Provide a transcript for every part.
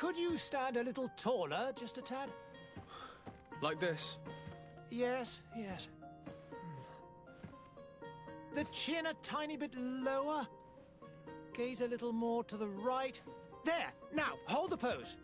Could you stand a little taller, just a tad? Like this? Yes, yes. The chin a tiny bit lower. Gaze a little more to the right. There! Now, hold the pose.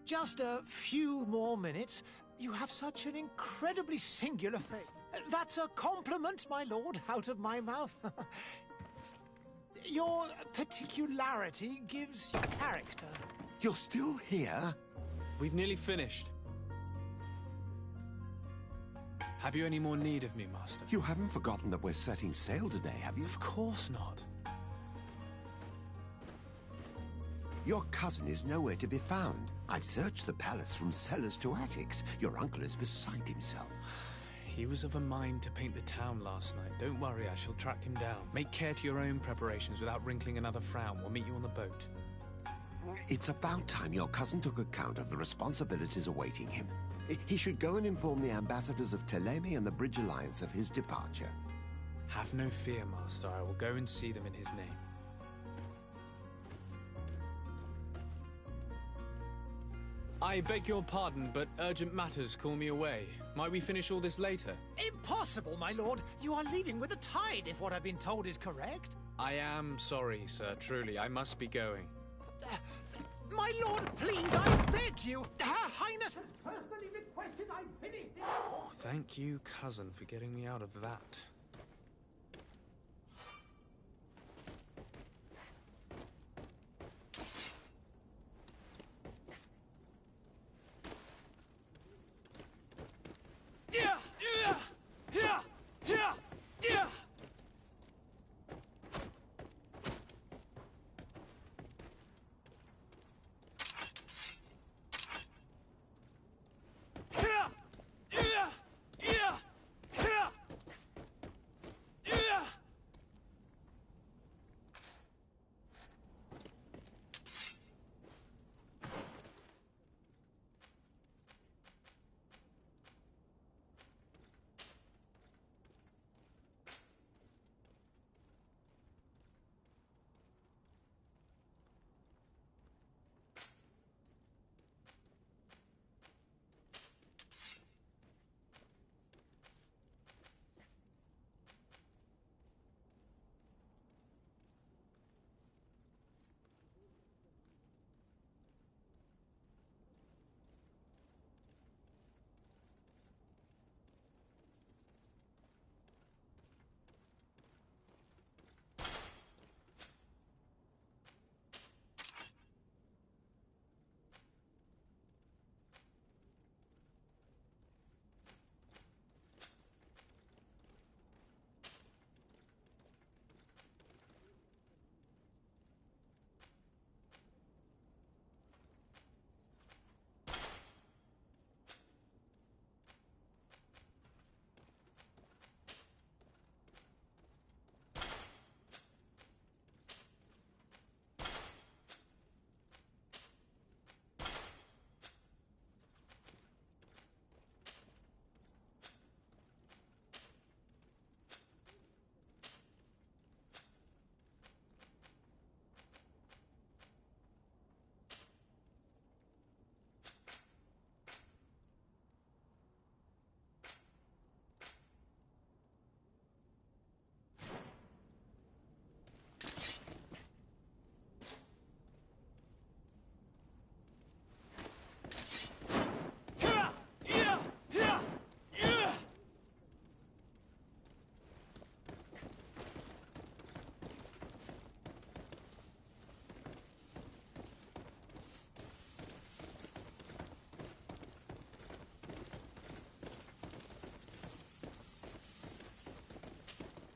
Just a few more minutes. You have such an incredibly singular face. That's a compliment, my lord, out of my mouth. Your particularity gives you character. You're still here? We've nearly finished. Have you any more need of me, Master? You haven't forgotten that we're setting sail today, have you? Of course not. Your cousin is nowhere to be found. I've searched the palace from cellars to attics. Your uncle is beside himself. He was of a mind to paint the town last night. Don't worry, I shall track him down. Make care to your own preparations without wrinkling another frown. We'll meet you on the boat. It's about time your cousin took account of the responsibilities awaiting him. He should go and inform the ambassadors of Teleme and the Bridge Alliance of his departure. Have no fear, Master. I will go and see them in his name. I beg your pardon, but urgent matters call me away. Might we finish all this later? Impossible, my lord. You are leaving with the tide, if what I've been told is correct. I am sorry, sir. Truly, I must be going. My lord, please, I beg you. Her Highness has personally requested I finish this. Thank you, cousin, for getting me out of that.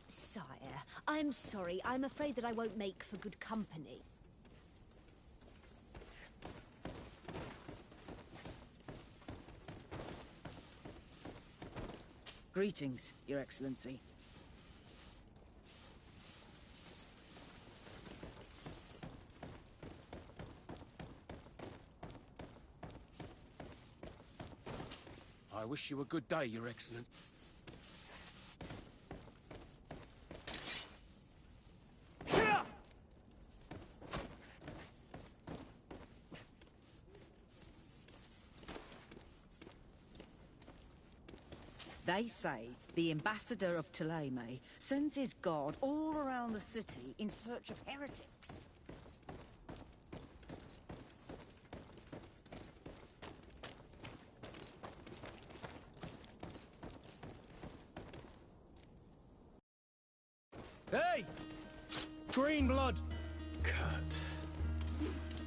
Sire, I'm sorry. I'm afraid that I won't make for good company. Greetings, Your Excellency. I wish you a good day, Your Excellency. They say the ambassador of Teleme sends his guard all around the city in search of heretics. Hey! Green blood! Kurt.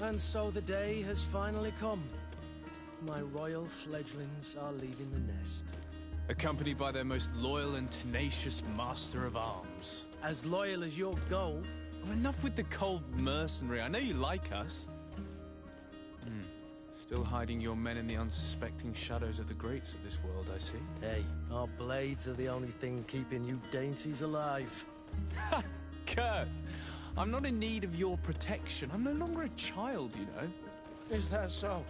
And so the day has finally come. My royal fledglings are leaving the nest. Accompanied by their most loyal and tenacious master of arms. As loyal as your gold. Oh, enough with the cold mercenary. I know you like us. Still hiding your men in the unsuspecting shadows of the greats of this world, I see. Hey, our blades are the only thing keeping you dainties alive. Ha! Kurt! I'm not in need of your protection. I'm no longer a child, you know. Is that so?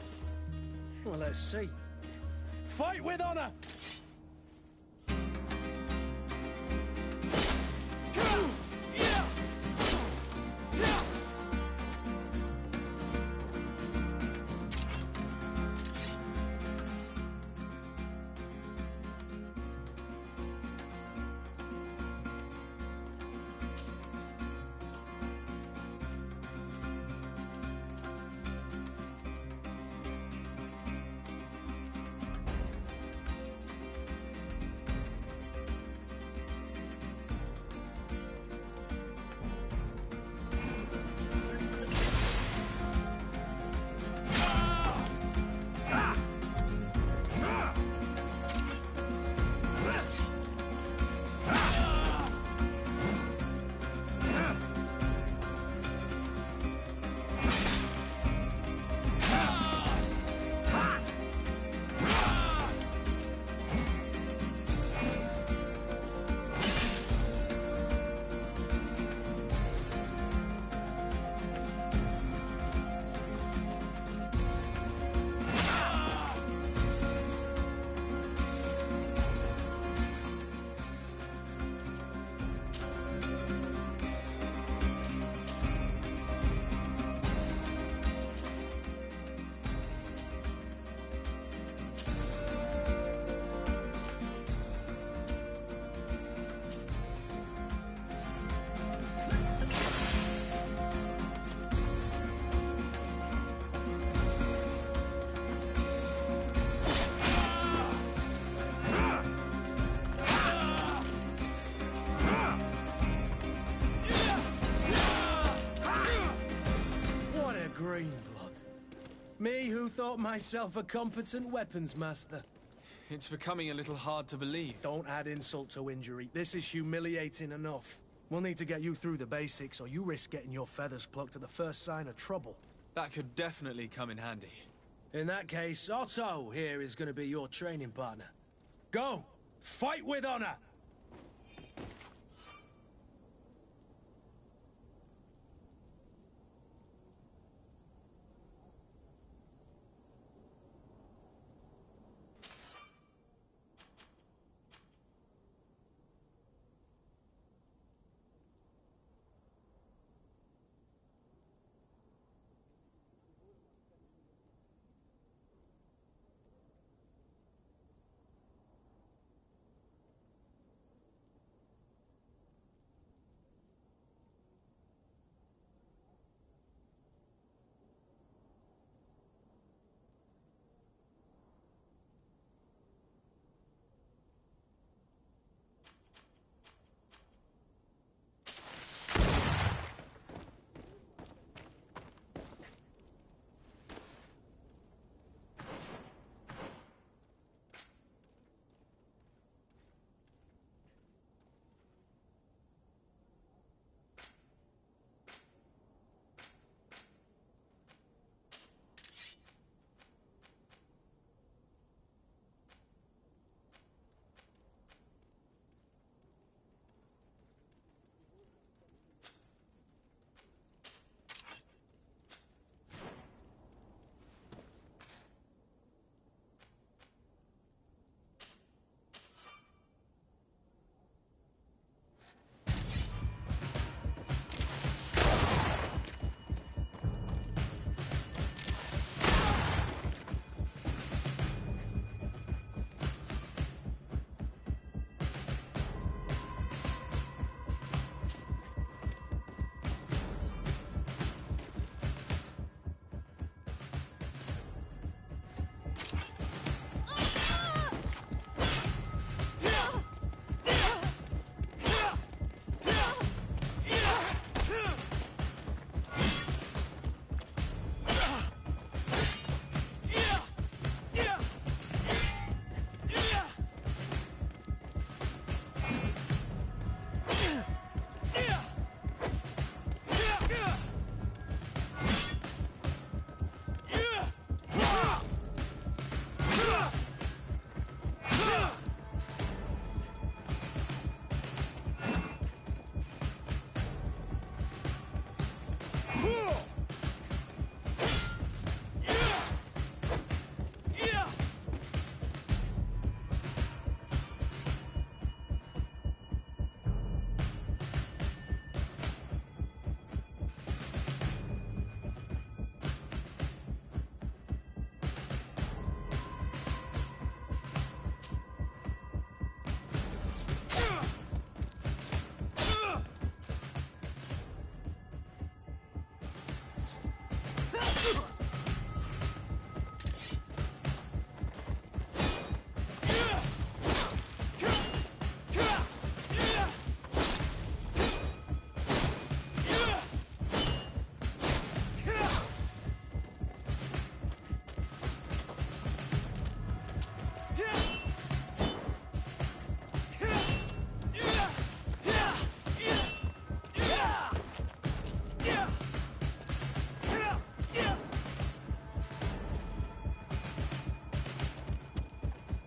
Well, let's see. Fight with honor! Me who thought myself a competent weapons master. It's becoming a little hard to believe. Don't add insult to injury. This is humiliating enough. We'll need to get you through the basics, or you risk getting your feathers plucked at the first sign of trouble. That could definitely come in handy. In that case, Otto here is going to be your training partner. Go! Fight with honor!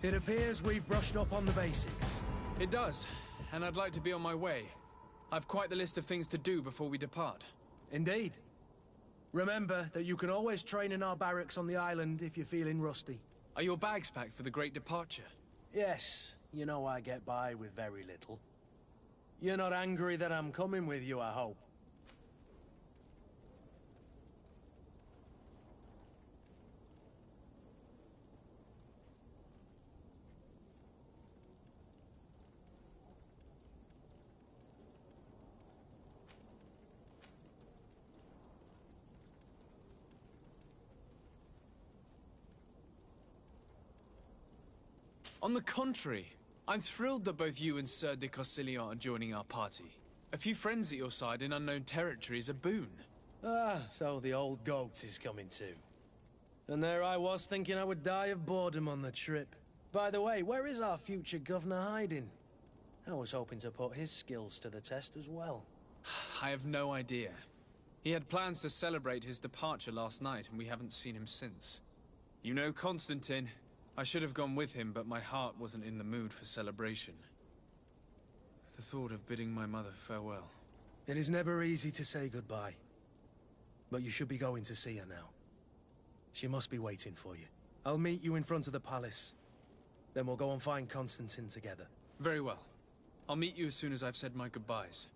It appears we've brushed up on the basics. It does, and I'd like to be on my way. I've quite the list of things to do before we depart. Indeed. Remember that you can always train in our barracks on the island if you're feeling rusty. Are your bags packed for the great departure? Yes, you know I get by with very little. You're not angry that I'm coming with you, I hope. On the contrary, I'm thrilled that both you and Sir de Cossilion are joining our party. A few friends at your side in unknown territory is a boon. Ah, so the old goat is coming too. And there I was thinking I would die of boredom on the trip. By the way, where is our future governor hiding? I was hoping to put his skills to the test as well. I have no idea. He had plans to celebrate his departure last night, and we haven't seen him since. You know Constantine. I should have gone with him, but my heart wasn't in the mood for celebration. The thought of bidding my mother farewell. It is never easy to say goodbye. But you should be going to see her now. She must be waiting for you. I'll meet you in front of the palace. Then we'll go and find Constantine together. Very well. I'll meet you as soon as I've said my goodbyes.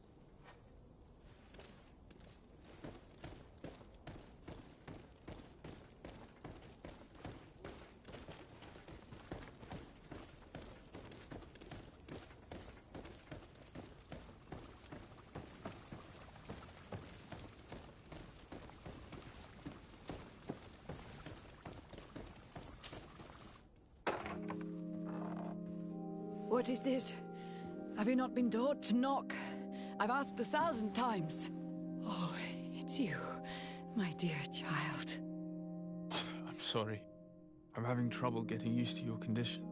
What is this? Have you not been taught to knock? I've asked 1,000 times. Oh, it's you, my dear child. I'm sorry. I'm having trouble getting used to your condition.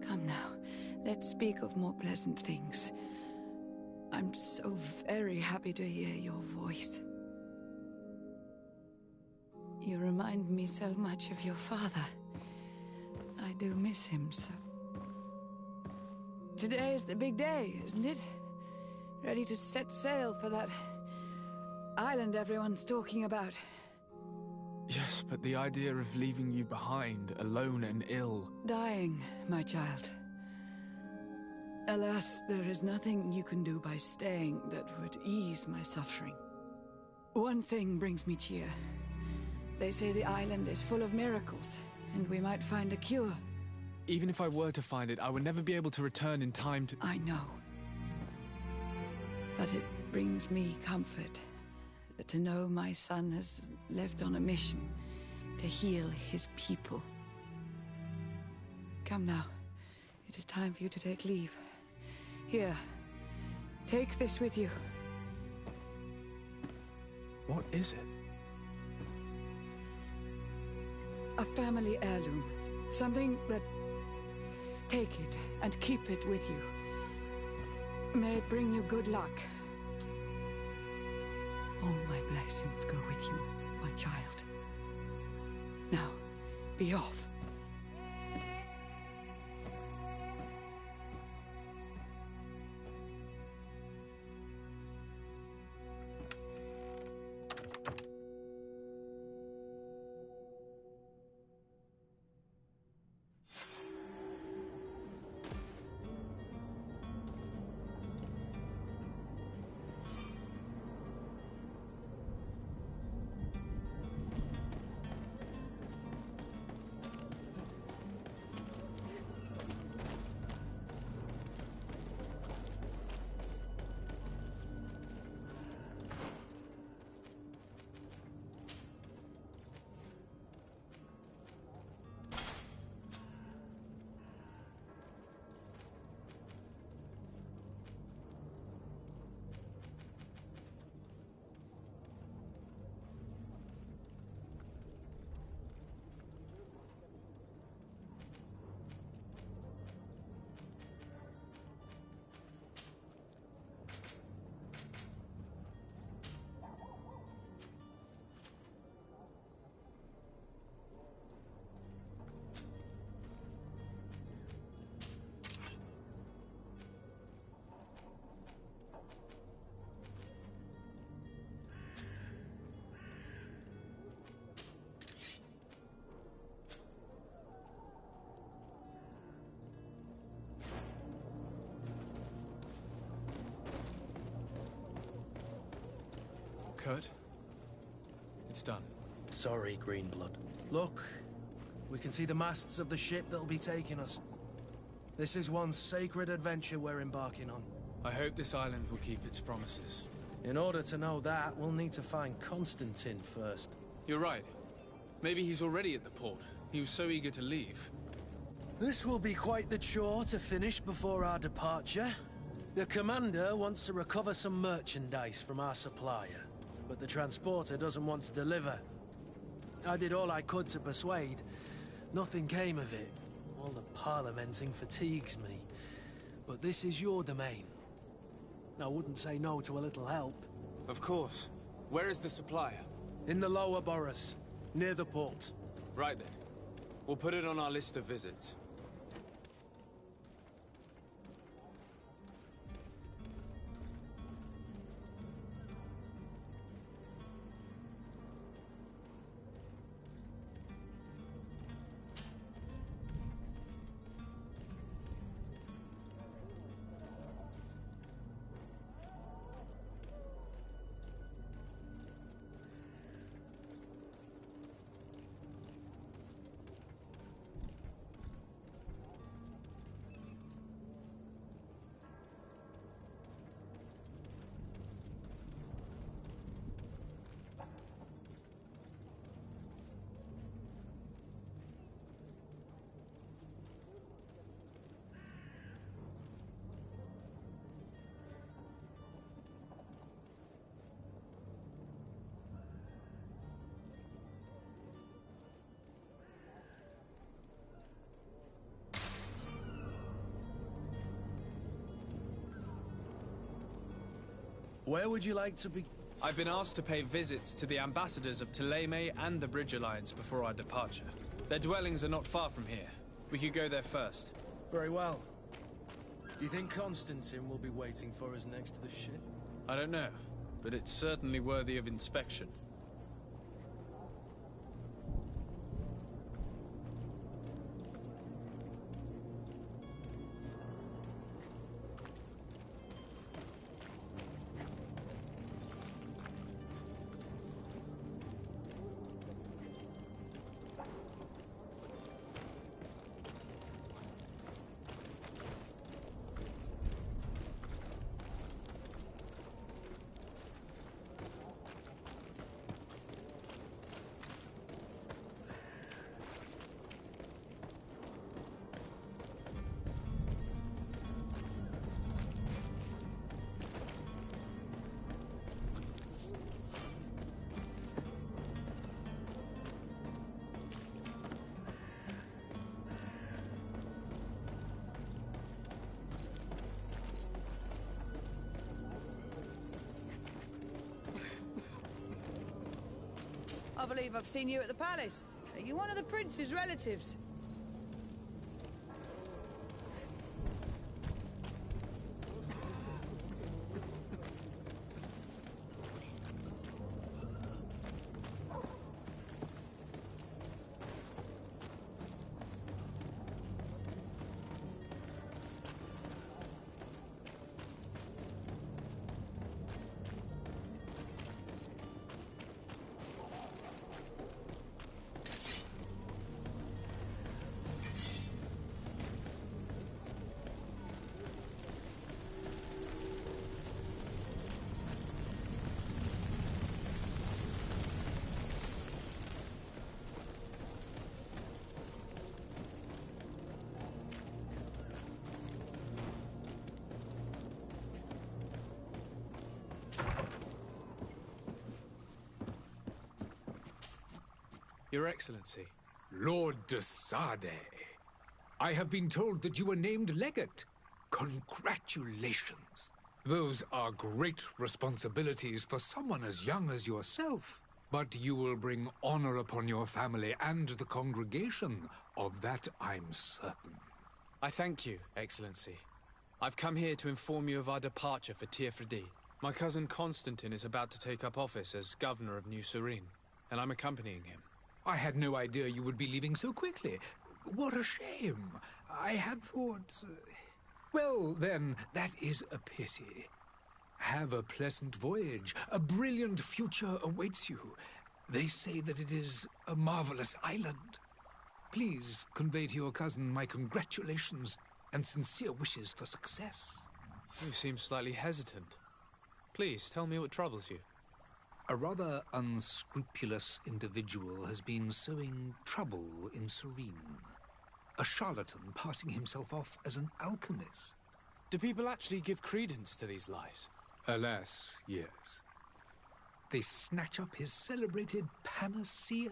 Come now, let's speak of more pleasant things. I'm so very happy to hear your voice. You remind me so much of your father. I do miss him so. Today is the big day, isn't it? Ready to set sail for that island everyone's talking about. Yes, but the idea of leaving you behind, alone and ill... Dying, my child. Alas, there is nothing you can do by staying that would ease my suffering. One thing brings me cheer. They say the island is full of miracles, and we might find a cure. Even if I were to find it, I would never be able to return in time to... I know. But it brings me comfort to know my son has left on a mission to heal his people. Come now. It is time for you to take leave. Here, take this with you. What is it? A family heirloom. Something that... Take it and keep it with you. May it bring you good luck. All my blessings go with you, my child. Now, be off. Kurt. It's done. Sorry, Greenblood. Look, we can see the masts of the ship that'll be taking us. This is one sacred adventure we're embarking on. I hope this island will keep its promises. In order to know that, we'll need to find Constantine first. You're right. Maybe he's already at the port. He was so eager to leave. This will be quite the chore to finish before our departure. The commander wants to recover some merchandise from our supplier, but the transporter doesn't want to deliver. I did all I could to persuade. Nothing came of it. All the parliamenting fatigues me. But this is your domain. I wouldn't say no to a little help. Of course. Where is the supplier? In the lower boroughs, near the port. Right then. We'll put it on our list of visits. Where would you like to be? I've been asked to pay visits to the ambassadors of Thélème and the Bridge Alliance before our departure. Their dwellings are not far from here. We could go there first. Very well. Do you think Constantine will be waiting for us next to the ship? I don't know, but it's certainly worthy of inspection. I believe I've seen you at the palace. Are you one of the prince's relatives? Your Excellency. Lord de Sade, I have been told that you were named legate. Congratulations. Those are great responsibilities for someone as young as yourself. But you will bring honor upon your family and the congregation. Of that I'm certain. I thank you, Excellency. I've come here to inform you of our departure for Tiefredi. My cousin Constantine is about to take up office as governor of New Serene, and I'm accompanying him. I had no idea you would be leaving so quickly. What a shame. I had thought... Well, then, that is a pity. Have a pleasant voyage. A brilliant future awaits you. They say that it is a marvelous island. Please convey to your cousin my congratulations and sincere wishes for success. You seem slightly hesitant. Please, tell me what troubles you. A rather unscrupulous individual has been sowing trouble in Serene. A charlatan passing himself off as an alchemist. Do people actually give credence to these lies? Alas, yes. They snatch up his celebrated panacea.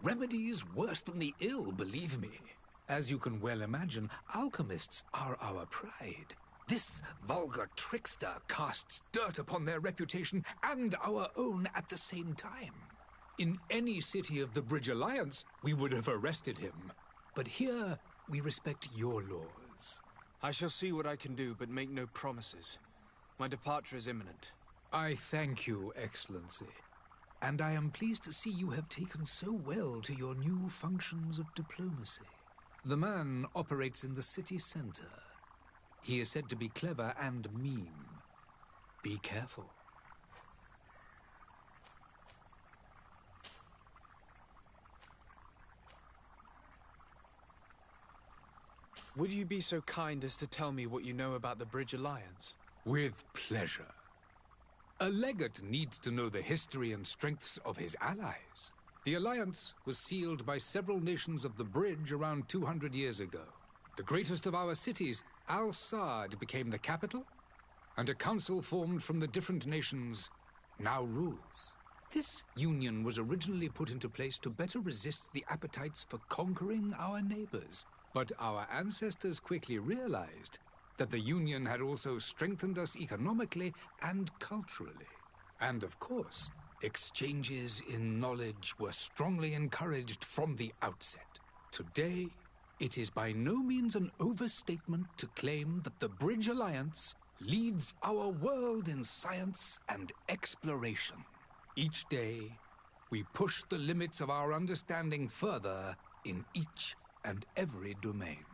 Remedies worse than the ill, believe me. As you can well imagine, alchemists are our pride. This vulgar trickster casts dirt upon their reputation and our own at the same time. In any city of the Bridge Alliance, we would have arrested him. But here, we respect your laws. I shall see what I can do, but make no promises. My departure is imminent. I thank you, Excellency. And I am pleased to see you have taken so well to your new functions of diplomacy. The man operates in the city center. He is said to be clever and mean. Be careful. Would you be so kind as to tell me what you know about the Bridge Alliance? With pleasure. A legate needs to know the history and strengths of his allies. The alliance was sealed by several nations of the Bridge around 200 years ago. The greatest of our cities, Al-Sad, became the capital, and a council formed from the different nations now rules. This union was originally put into place to better resist the appetites for conquering our neighbors. But our ancestors quickly realized that the Union had also strengthened us economically and culturally. And of course, exchanges in knowledge were strongly encouraged from the outset. Today, it is by no means an overstatement to claim that the Bridge Alliance leads our world in science and exploration. Each day, we push the limits of our understanding further in each and every domain.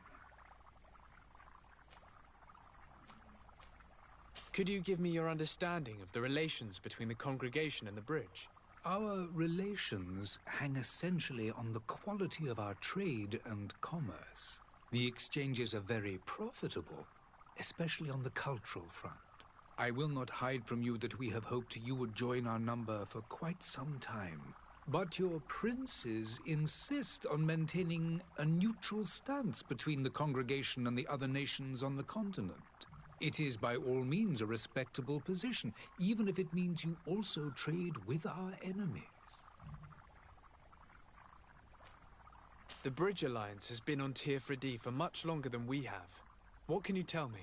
Could you give me your understanding of the relations between the congregation and the bridge? Our relations hang essentially on the quality of our trade and commerce. The exchanges are very profitable, especially on the cultural front. I will not hide from you that we have hoped you would join our number for quite some time. But your princes insist on maintaining a neutral stance between the congregation and the other nations on the continent. It is by all means a respectable position, even if it means you also trade with our enemies. The Bridge Alliance has been on Tirfredi for much longer than we have. What can you tell me?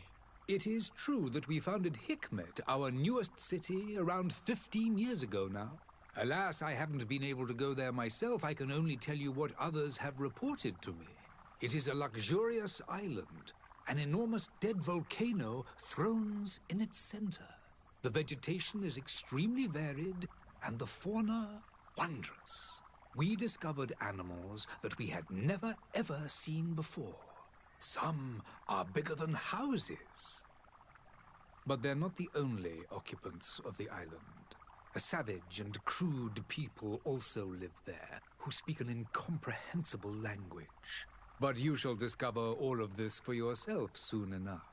It is true that we founded Hikmet, our newest city, around 15 years ago now. Alas, I haven't been able to go there myself. I can only tell you what others have reported to me. It is a luxurious island. An enormous dead volcano thrones in its center. The vegetation is extremely varied, and the fauna wondrous. We discovered animals that we had never ever seen before. Some are bigger than houses. But they're not the only occupants of the island. A savage and crude people also live there, who speak an incomprehensible language. But you shall discover all of this for yourself soon enough.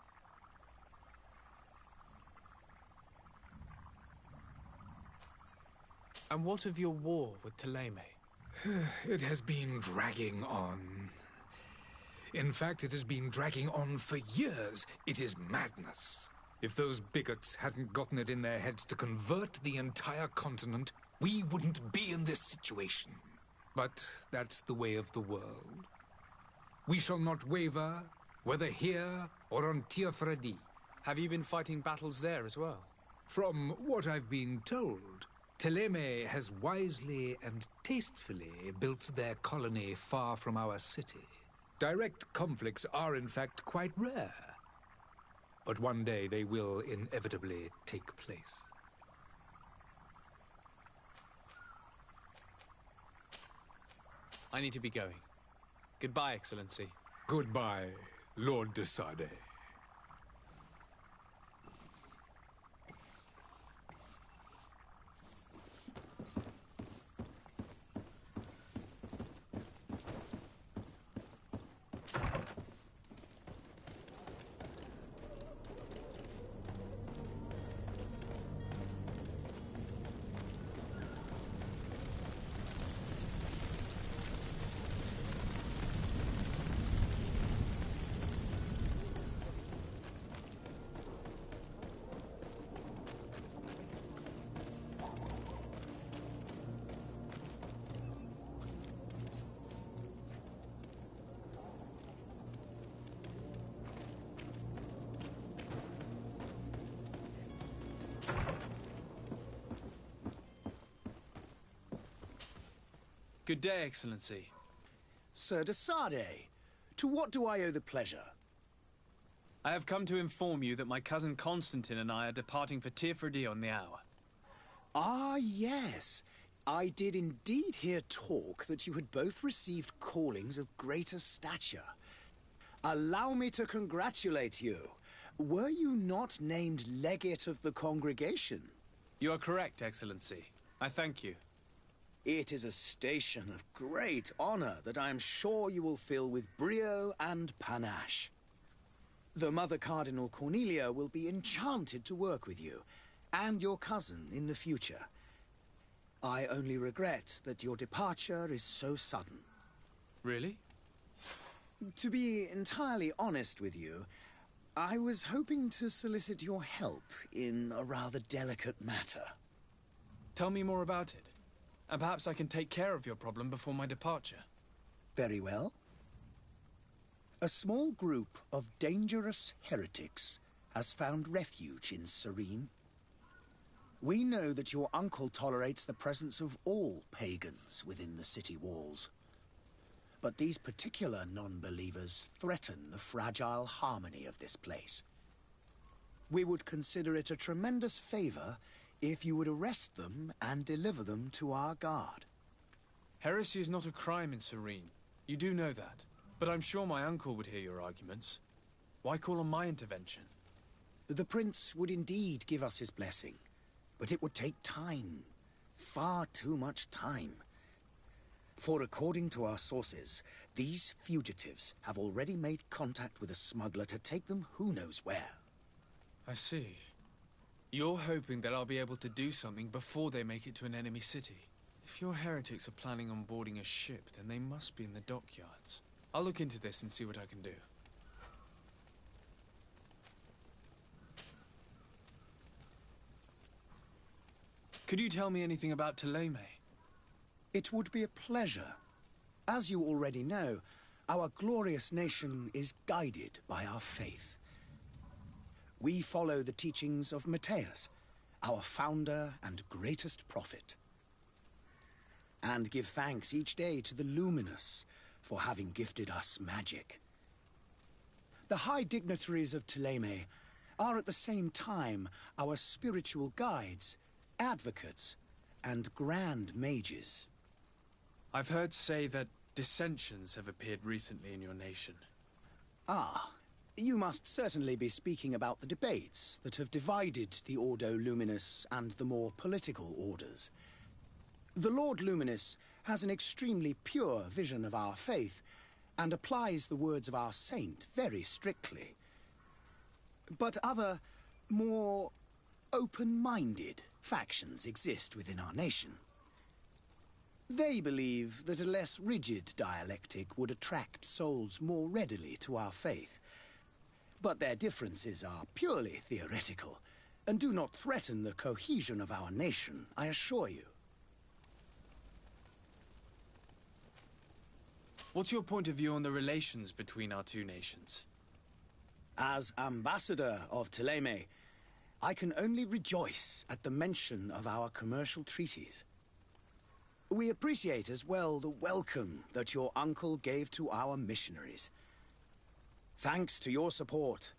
And what of your war with Thélème? It has been dragging on. In fact, it has been dragging on for years. It is madness. If those bigots hadn't gotten it in their heads to convert the entire continent, we wouldn't be in this situation. But that's the way of the world. We shall not waver, whether here or on Tirfredi. Have you been fighting battles there as well? From what I've been told, Thélème has wisely and tastefully built their colony far from our city. Direct conflicts are in fact quite rare. But one day they will inevitably take place. I need to be going. Goodbye, Excellency. Goodbye, Lord de Sade. Good day, Excellency. Sir de Sade, to what do I owe the pleasure? I have come to inform you that my cousin Constantine and I are departing for Tirfredi on the hour. Ah, yes. I did indeed hear talk that you had both received callings of greater stature. Allow me to congratulate you. Were you not named legate of the congregation? You are correct, Excellency. I thank you. It is a station of great honor that I am sure you will fill with brio and panache. The Mother Cardinal Cornelia will be enchanted to work with you, and your cousin in the future. I only regret that your departure is so sudden. Really? To be entirely honest with you, I was hoping to solicit your help in a rather delicate matter. Tell me more about it, and perhaps I can take care of your problem before my departure. Very well. A small group of dangerous heretics has found refuge in Serene. We know that your uncle tolerates the presence of all pagans within the city walls. But these particular non-believers threaten the fragile harmony of this place. We would consider it a tremendous favor if you would arrest them and deliver them to our guard. Heresy is not a crime in Serene. You do know that. But I'm sure my uncle would hear your arguments. Why call on my intervention? The prince would indeed give us his blessing, but it would take time. Far too much time. For according to our sources, these fugitives have already made contact with a smuggler to take them who knows where. I see. You're hoping that I'll be able to do something before they make it to an enemy city. If your heretics are planning on boarding a ship, then they must be in the dockyards. I'll look into this and see what I can do. Could you tell me anything about Thélème? It would be a pleasure. As you already know, our glorious nation is guided by our faith. We follow the teachings of Matthias, our founder and greatest prophet, and give thanks each day to the Luminous for having gifted us magic. The high dignitaries of Thélème are at the same time our spiritual guides, advocates, and grand mages. I've heard say that dissensions have appeared recently in your nation. Ah, you must certainly be speaking about the debates that have divided the Ordo Luminous and the more political orders. The Lord Luminous has an extremely pure vision of our faith and applies the words of our saint very strictly. But other, more open-minded factions exist within our nation. They believe that a less rigid dialectic would attract souls more readily to our faith. But their differences are purely theoretical and do not threaten the cohesion of our nation, I assure you. What's your point of view on the relations between our two nations? As ambassador of Thélème, I can only rejoice at the mention of our commercial treaties. We appreciate as well the welcome that your uncle gave to our missionaries. Thanks to your support,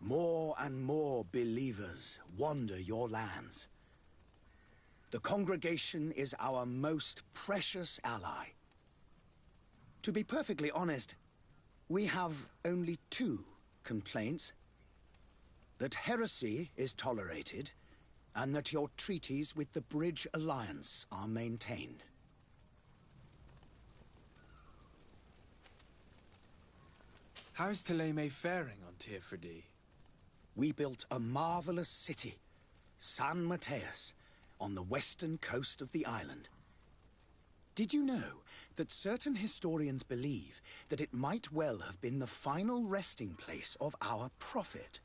more and more believers wander your lands. The congregation is our most precious ally. To be perfectly honest, we have only two complaints. That heresy is tolerated, and that your treaties with the Bridge Alliance are maintained. How's Thélème faring on Tirfredi? We built a marvelous city, San Matthias, on the western coast of the island. Did you know that certain historians believe that it might well have been the final resting place of our prophet?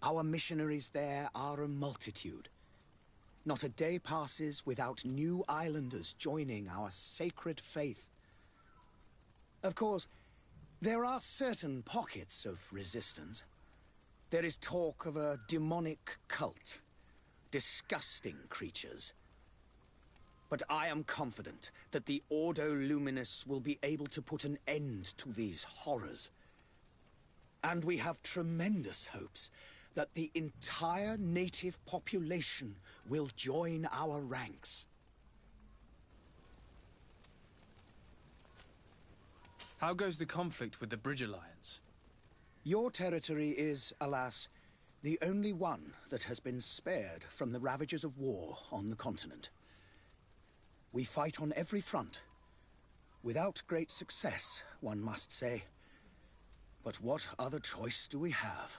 Our missionaries there are a multitude. Not a day passes without new islanders joining our sacred faith. Of course, there are certain pockets of resistance. There is talk of a demonic cult. Disgusting creatures. But I am confident that the Ordo Luminous will be able to put an end to these horrors. And we have tremendous hopes that the entire native population will join our ranks. How goes the conflict with the Bridge Alliance? Your territory is, alas, the only one that has been spared from the ravages of war on the continent. We fight on every front. Without great success, one must say. But what other choice do we have?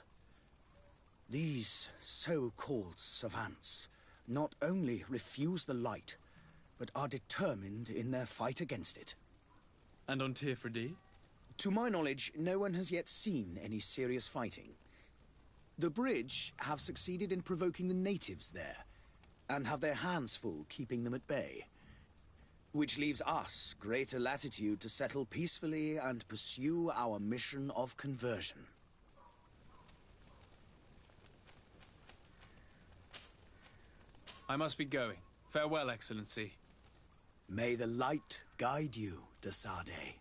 These so-called savants not only refuse the light, but are determined in their fight against it. And on Tirfredi? To my knowledge, no one has yet seen any serious fighting. The Bridge have succeeded in provoking the natives there, and have their hands full keeping them at bay. Which leaves us greater latitude to settle peacefully and pursue our mission of conversion. I must be going. Farewell, Excellency. May the light guide you, de Sade.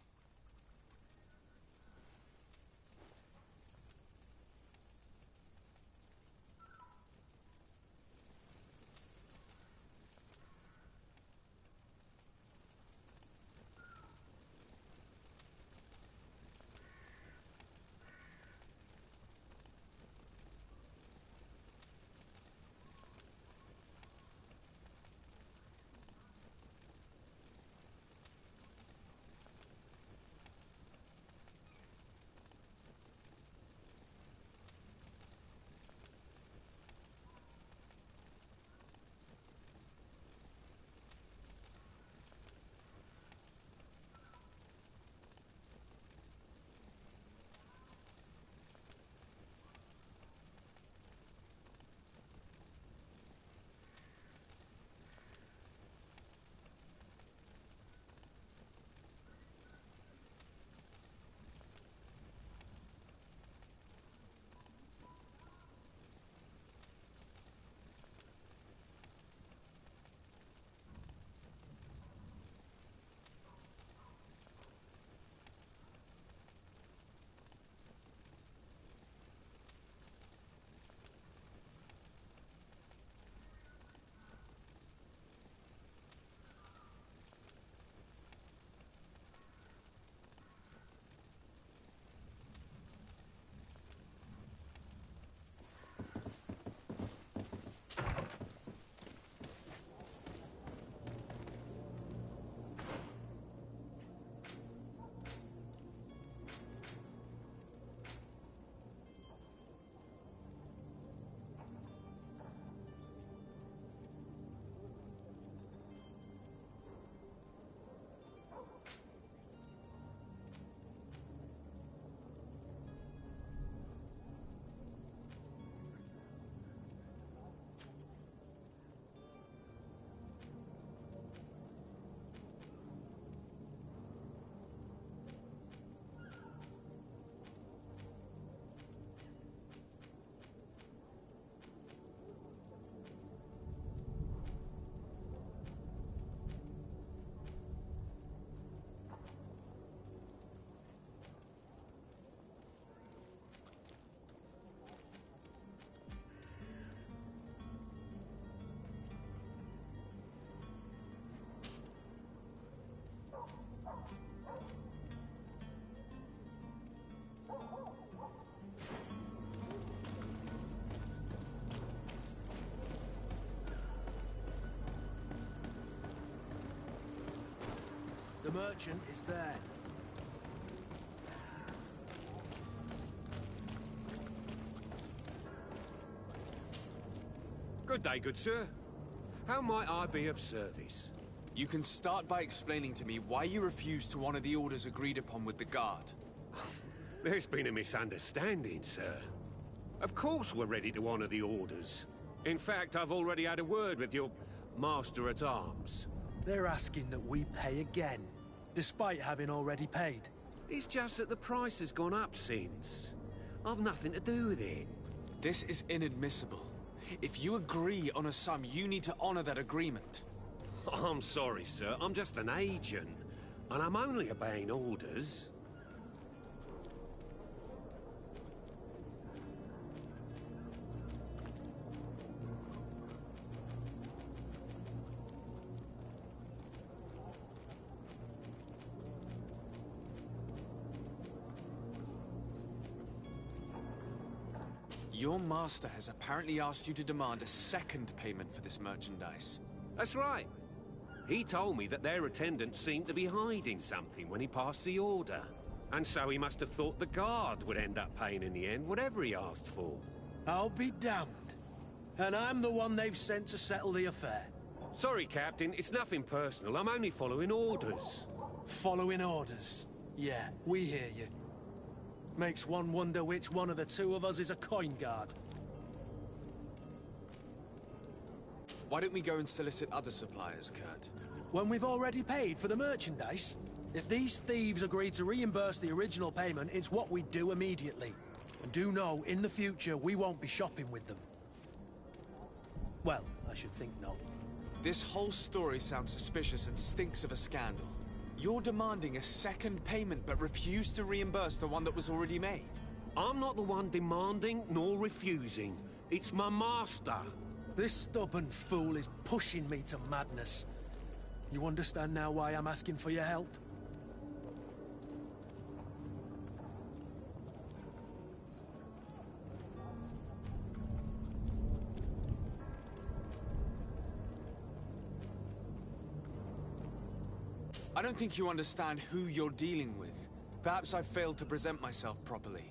The merchant is there. Good day, good sir. How might I be of service? You can start by explaining to me why you refuse to honor the orders agreed upon with the guard. There's been a misunderstanding, sir. Of course we're ready to honor the orders. In fact, I've already had a word with your master-at-arms. They're asking that we pay again, despite having already paid. It's just that the price has gone up since. I've nothing to do with it. This is inadmissible. If you agree on a sum, you need to honor that agreement. I'm sorry, sir. I'm just an agent. And I'm only obeying orders. Your master has apparently asked you to demand a second payment for this merchandise. That's right. He told me that their attendant seemed to be hiding something when he passed the order. And so he must have thought the guard would end up paying in the end, whatever he asked for. I'll be damned. And I'm the one they've sent to settle the affair. Sorry, Captain, it's nothing personal. I'm only following orders. Following orders? Yeah, we hear you. Makes one wonder which one of the two of us is a coin guard. Why don't we go and solicit other suppliers, Kurt? When we've already paid for the merchandise? If these thieves agree to reimburse the original payment, it's what we do immediately. And do know, in the future, we won't be shopping with them. Well, I should think not. This whole story sounds suspicious and stinks of a scandal. You're demanding a second payment but refuse to reimburse the one that was already made. I'm not the one demanding nor refusing. It's my master. This stubborn fool is pushing me to madness. You understand now why I'm asking for your help? I don't think you understand who you're dealing with. Perhaps I failed to present myself properly.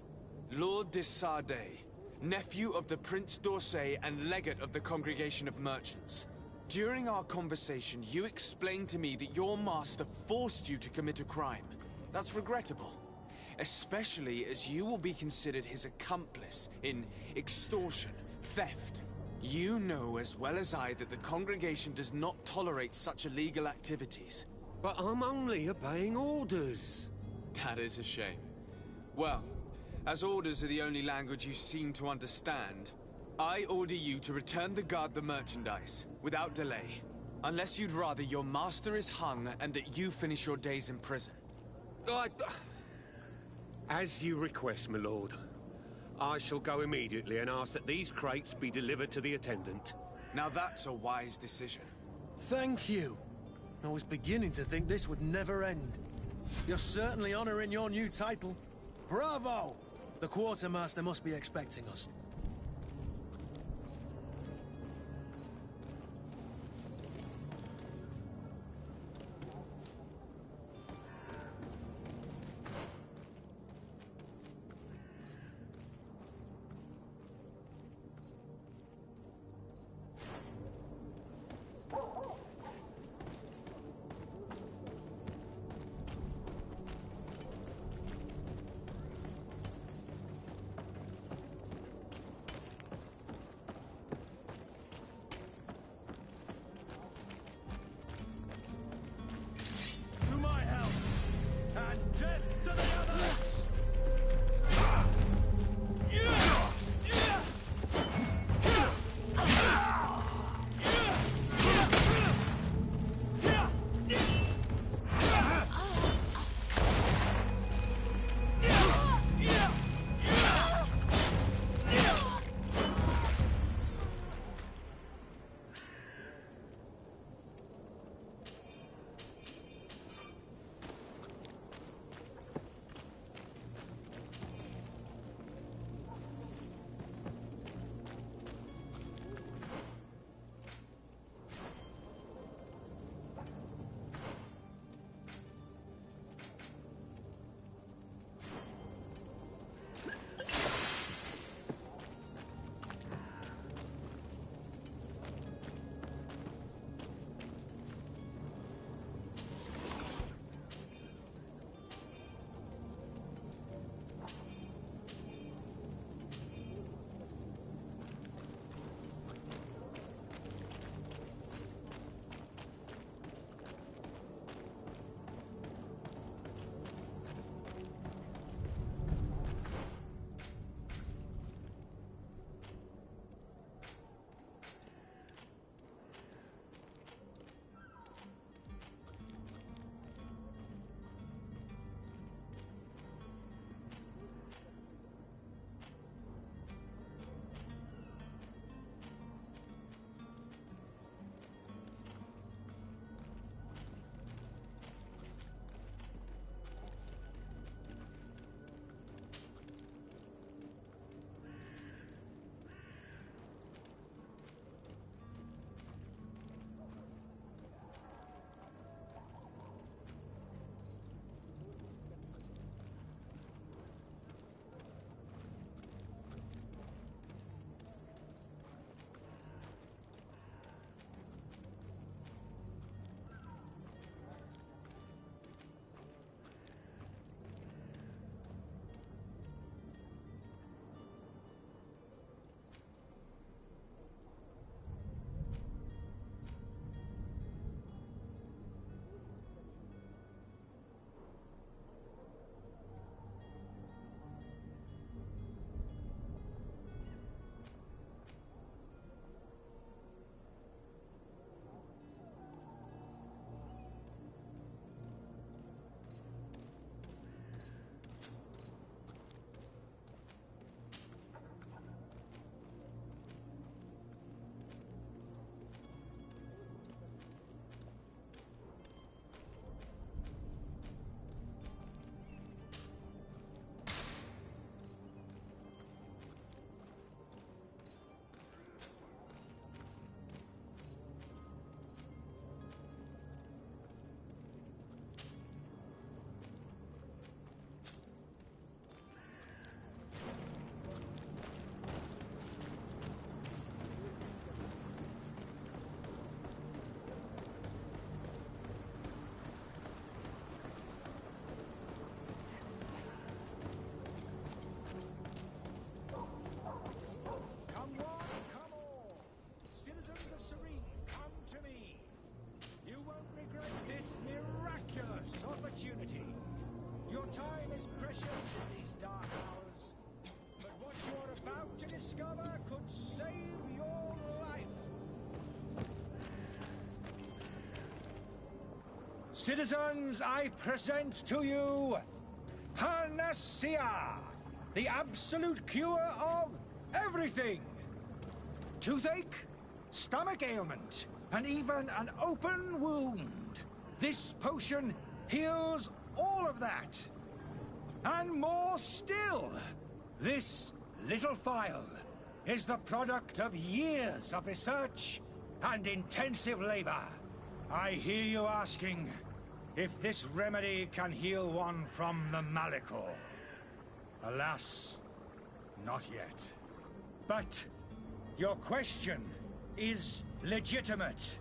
Lord de Sardet, nephew of the Prince d'Orsay and legate of the Congregation of Merchants. During our conversation, you explained to me that your master forced you to commit a crime. That's regrettable, especially as you will be considered his accomplice in extortion, theft. You know as well as I that the Congregation does not tolerate such illegal activities. But I'm only obeying orders. That is a shame. Well, as orders are the only language you seem to understand, I order you to return the guard the merchandise, without delay. Unless you'd rather your master is hung and that you finish your days in prison. As you request, my lord. I shall go immediately and ask that these crates be delivered to the attendant. Now that's a wise decision. Thank you. I was beginning to think this would never end. You're certainly honoring your new title. Bravo! The quartermaster must be expecting us. Citizens, I present to you Panacea, the absolute cure of everything. Toothache, stomach ailment, and even an open wound. This potion heals all of that. And more still, this little phial is the product of years of research and intensive labor. I hear you asking if this remedy can heal one from the Malachor. Alas, not yet. But your question is legitimate.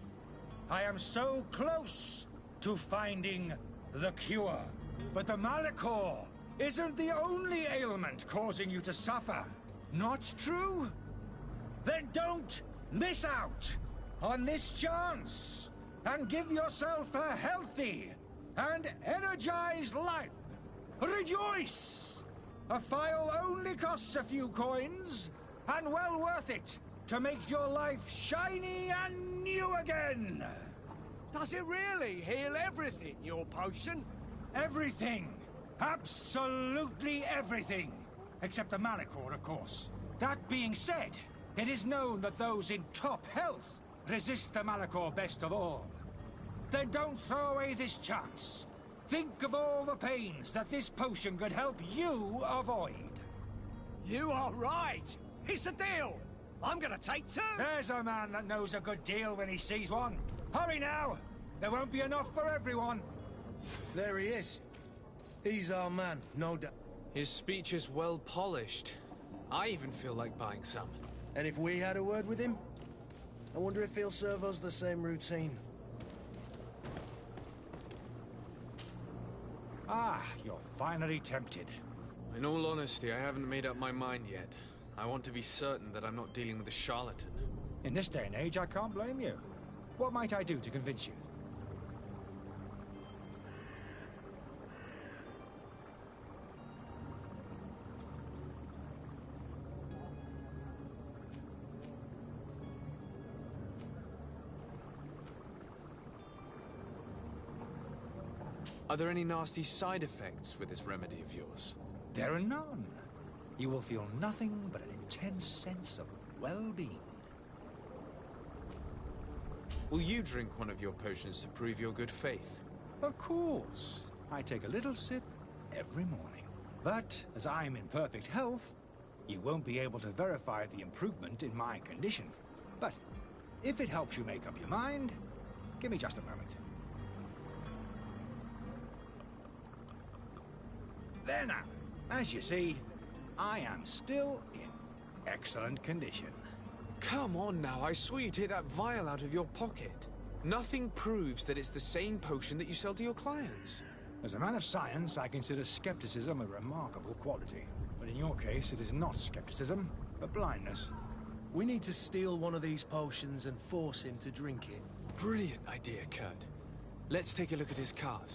I am so close to finding the cure. But the Malachor isn't the only ailment causing you to suffer. Not true? Then don't miss out on this chance and give yourself a healthy and energized life. Rejoice! A phial only costs a few coins, and well worth it to make your life shiny and new again. Does it really heal everything, your potion? Everything. Absolutely everything. Except the Malachor, of course. That being said, it is known that those in top health resist the Malachor best of all. Then don't throw away this chance. Think of all the pains that this potion could help you avoid. You are right. It's a deal. I'm gonna take two. There's a man that knows a good deal when he sees one. Hurry now. There won't be enough for everyone. There he is. He's our man, no doubt. His speech is well polished. I even feel like buying some. And if we had a word with him? I wonder if he'll serve us the same routine. Ah, you're finally tempted. In all honesty, I haven't made up my mind yet. I want to be certain that I'm not dealing with a charlatan. In this day and age, I can't blame you. What might I do to convince you? Are there any nasty side effects with this remedy of yours? There are none. You will feel nothing but an intense sense of well-being. Will you drink one of your potions to prove your good faith? Of course. I take a little sip every morning. But, as I'm in perfect health, you won't be able to verify the improvement in my condition. But, if it helps you make up your mind, give me just a moment. There now. As you see, I am still in excellent condition. Come on now, I swear you take that vial out of your pocket. Nothing proves that it's the same potion that you sell to your clients. As a man of science, I consider skepticism a remarkable quality. But in your case, it is not skepticism, but blindness. We need to steal one of these potions and force him to drink it. Brilliant idea, Kurt. Let's take a look at his card.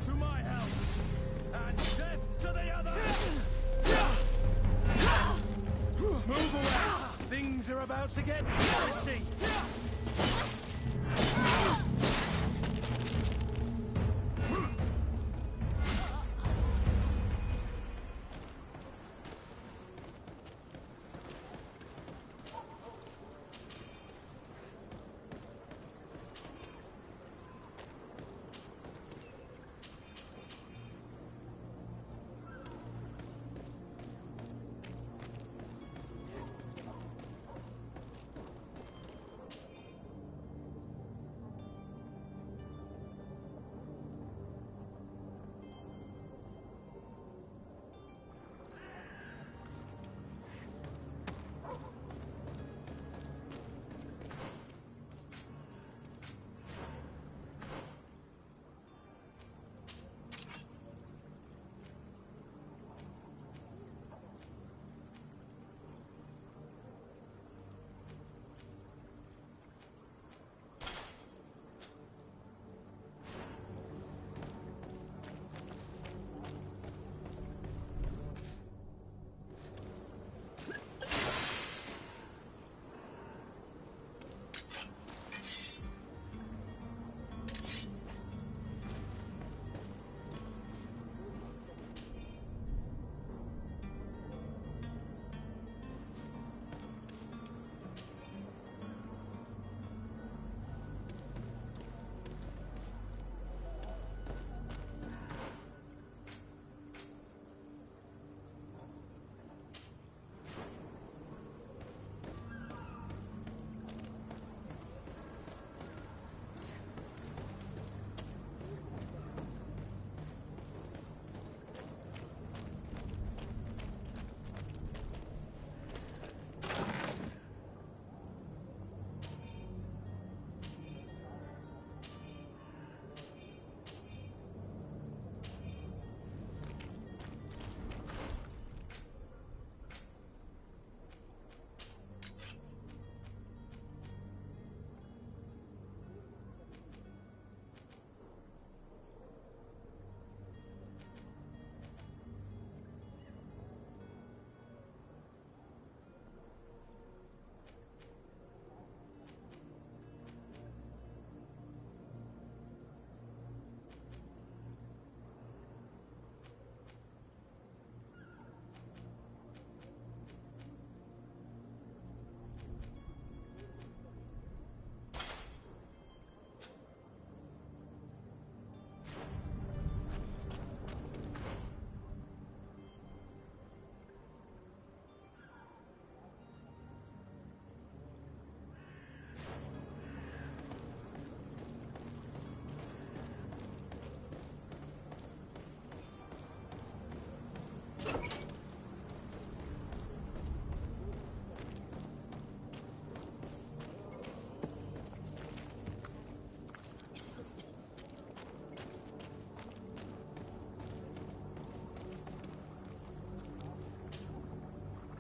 To my help, and death to the other! Move away! Things are about to get messy!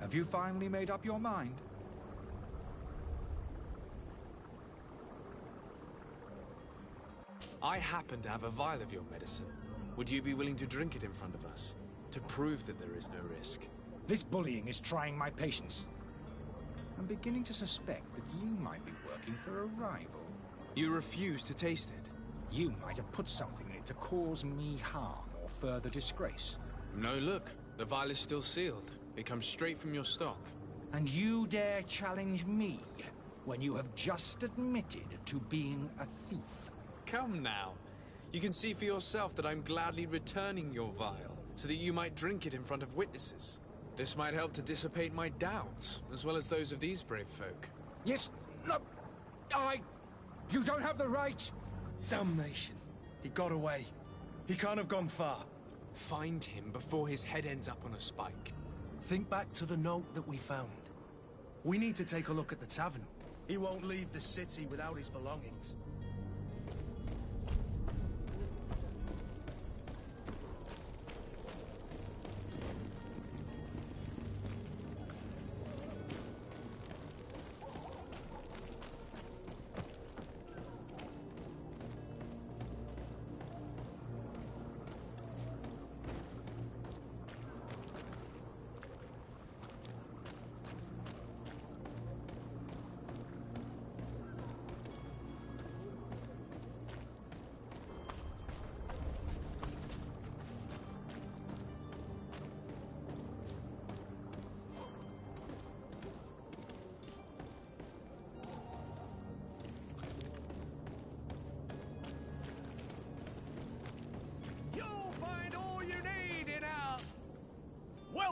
Have you finally made up your mind? I happen to have a vial of your medicine. Would you be willing to drink it in front of us? To prove that there is no risk? This bullying is trying my patience. I'm beginning to suspect that you might be working for a rival. You refuse to taste it? You might have put something in it to cause me harm or further disgrace. No, look. The vial is still sealed. It comes straight from your stock. And you dare challenge me when you have just admitted to being a thief? Come now. You can see for yourself that I'm gladly returning your vial, so that you might drink it in front of witnesses. This might help to dissipate my doubts, as well as those of these brave folk. Yes, no, You don't have the right! Damnation. He got away. He can't have gone far. Find him before his head ends up on a spike. Think back to the note that we found. We need to take a look at the tavern. He won't leave the city without his belongings.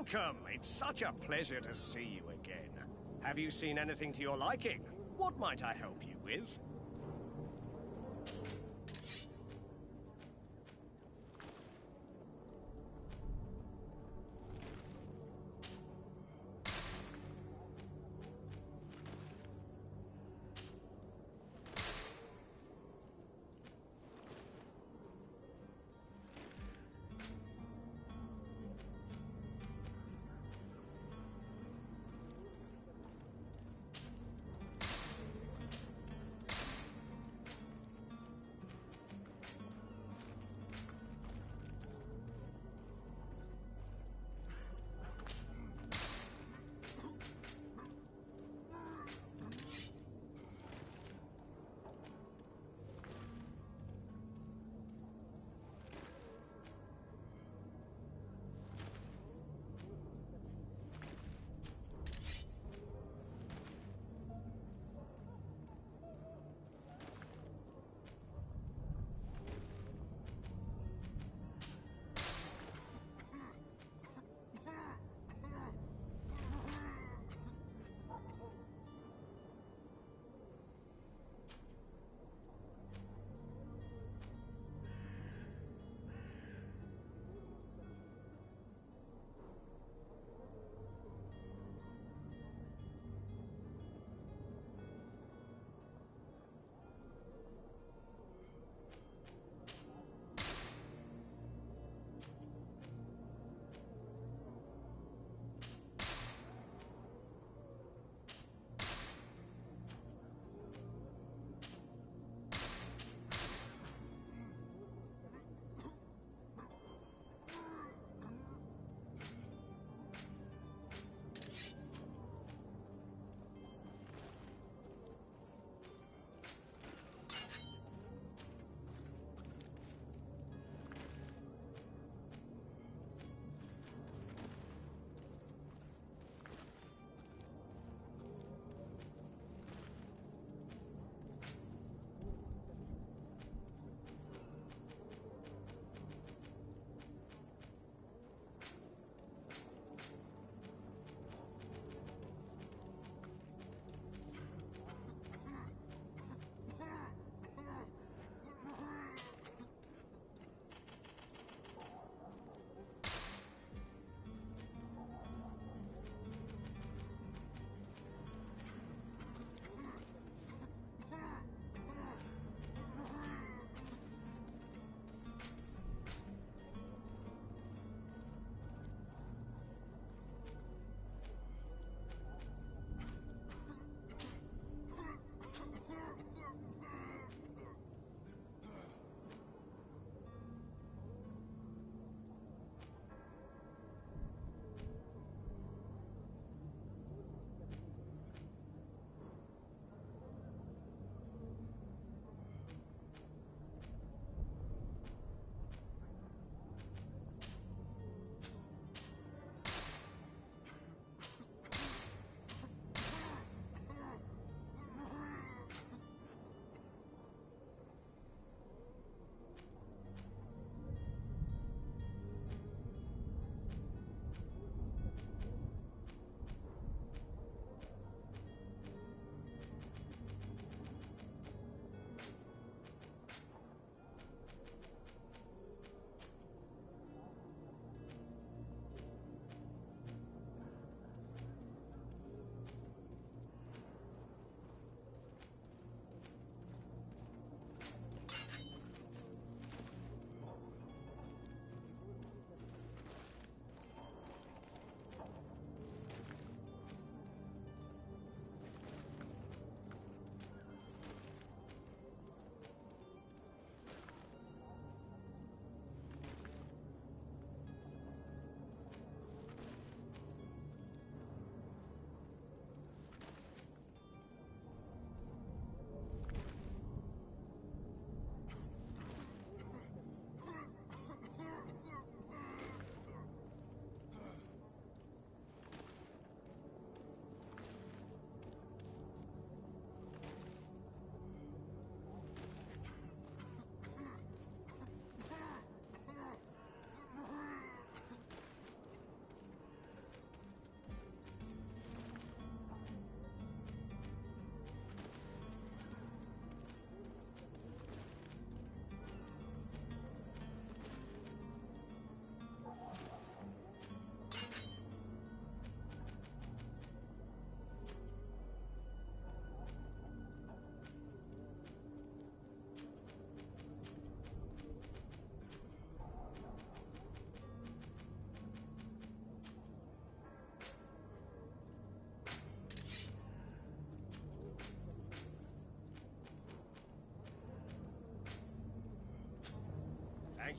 Welcome! It's such a pleasure to see you again. Have you seen anything to your liking? What might I help you with?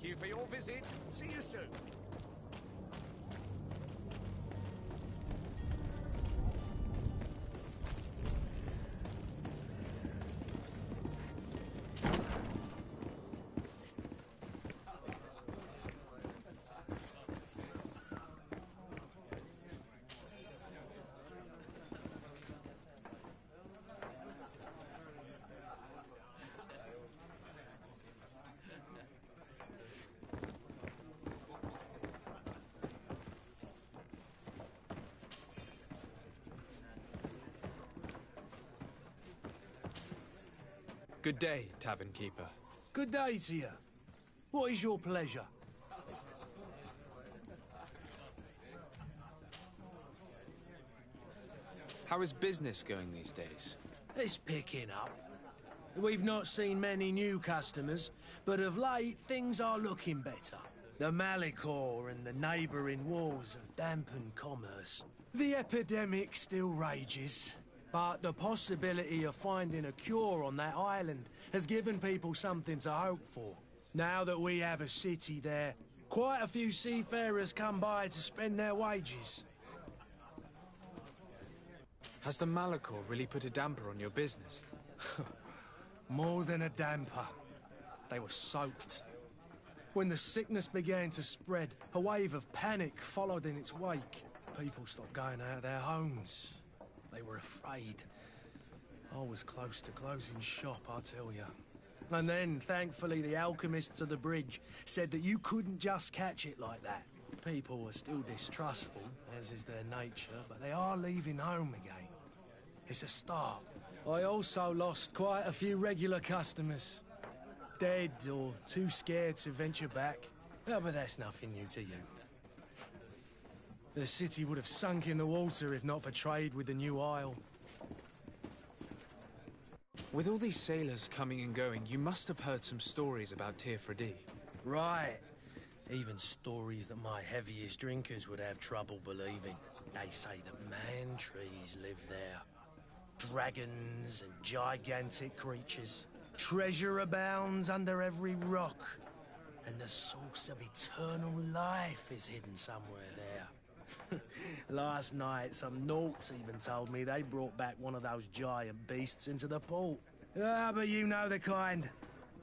Thank you for your visit. See you soon. Good day, tavern keeper. Good day to you. What is your pleasure? How is business going these days? It's picking up. We've not seen many new customers, but of late things are looking better. The Malicor and the neighbouring wars have dampened commerce. The epidemic still rages, but the possibility of finding a cure on that island has given people something to hope for. Now that we have a city there, quite a few seafarers come by to spend their wages. Has the Malicor really put a damper on your business? More than a damper. They were soaked. When the sickness began to spread, a wave of panic followed in its wake. People stopped going out of their homes. They were afraid. I was close to closing shop, I tell you. And then, thankfully, the alchemists of the bridge said that you couldn't just catch it like that. People were still distrustful, as is their nature, but they are leaving home again. It's a start. I also lost quite a few regular customers. Dead or too scared to venture back. Oh, but that's nothing new to you. The city would have sunk in the water if not for trade with the new isle. With all these sailors coming and going, you must have heard some stories about Tirfredi. Right. Even stories that my heaviest drinkers would have trouble believing. They say that man-trees live there. Dragons and gigantic creatures. Treasure abounds under every rock. And the source of eternal life is hidden somewhere there. Last night, some Nauts even told me they brought back one of those giant beasts into the port. Ah, but you know the kind.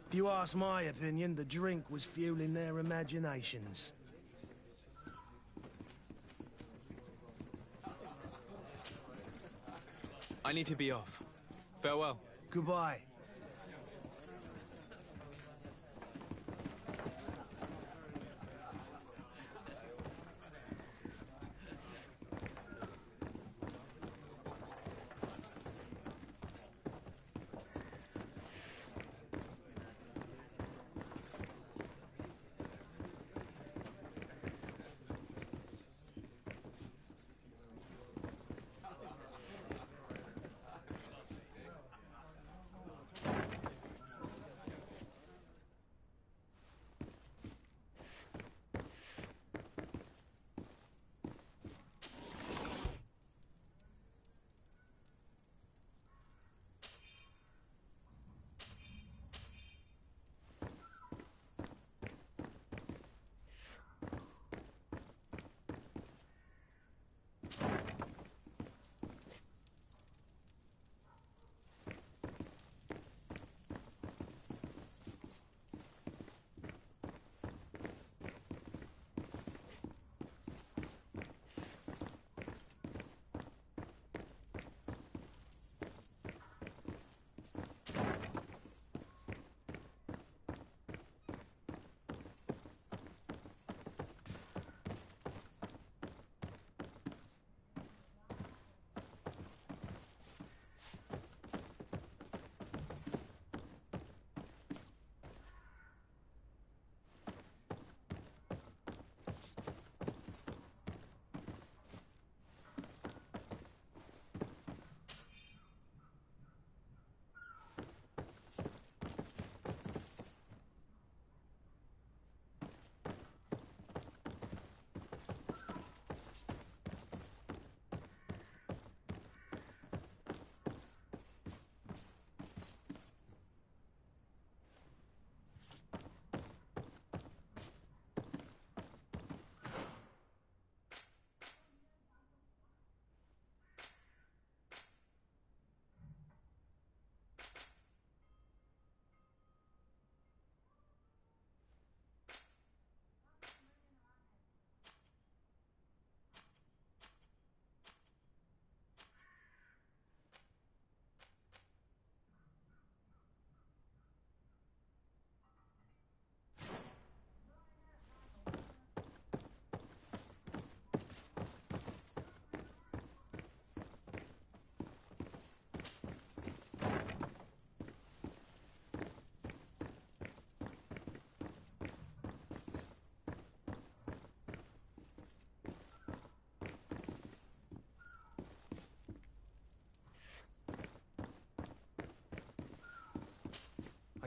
If you ask my opinion, the drink was fueling their imaginations. I need to be off. Farewell. Goodbye.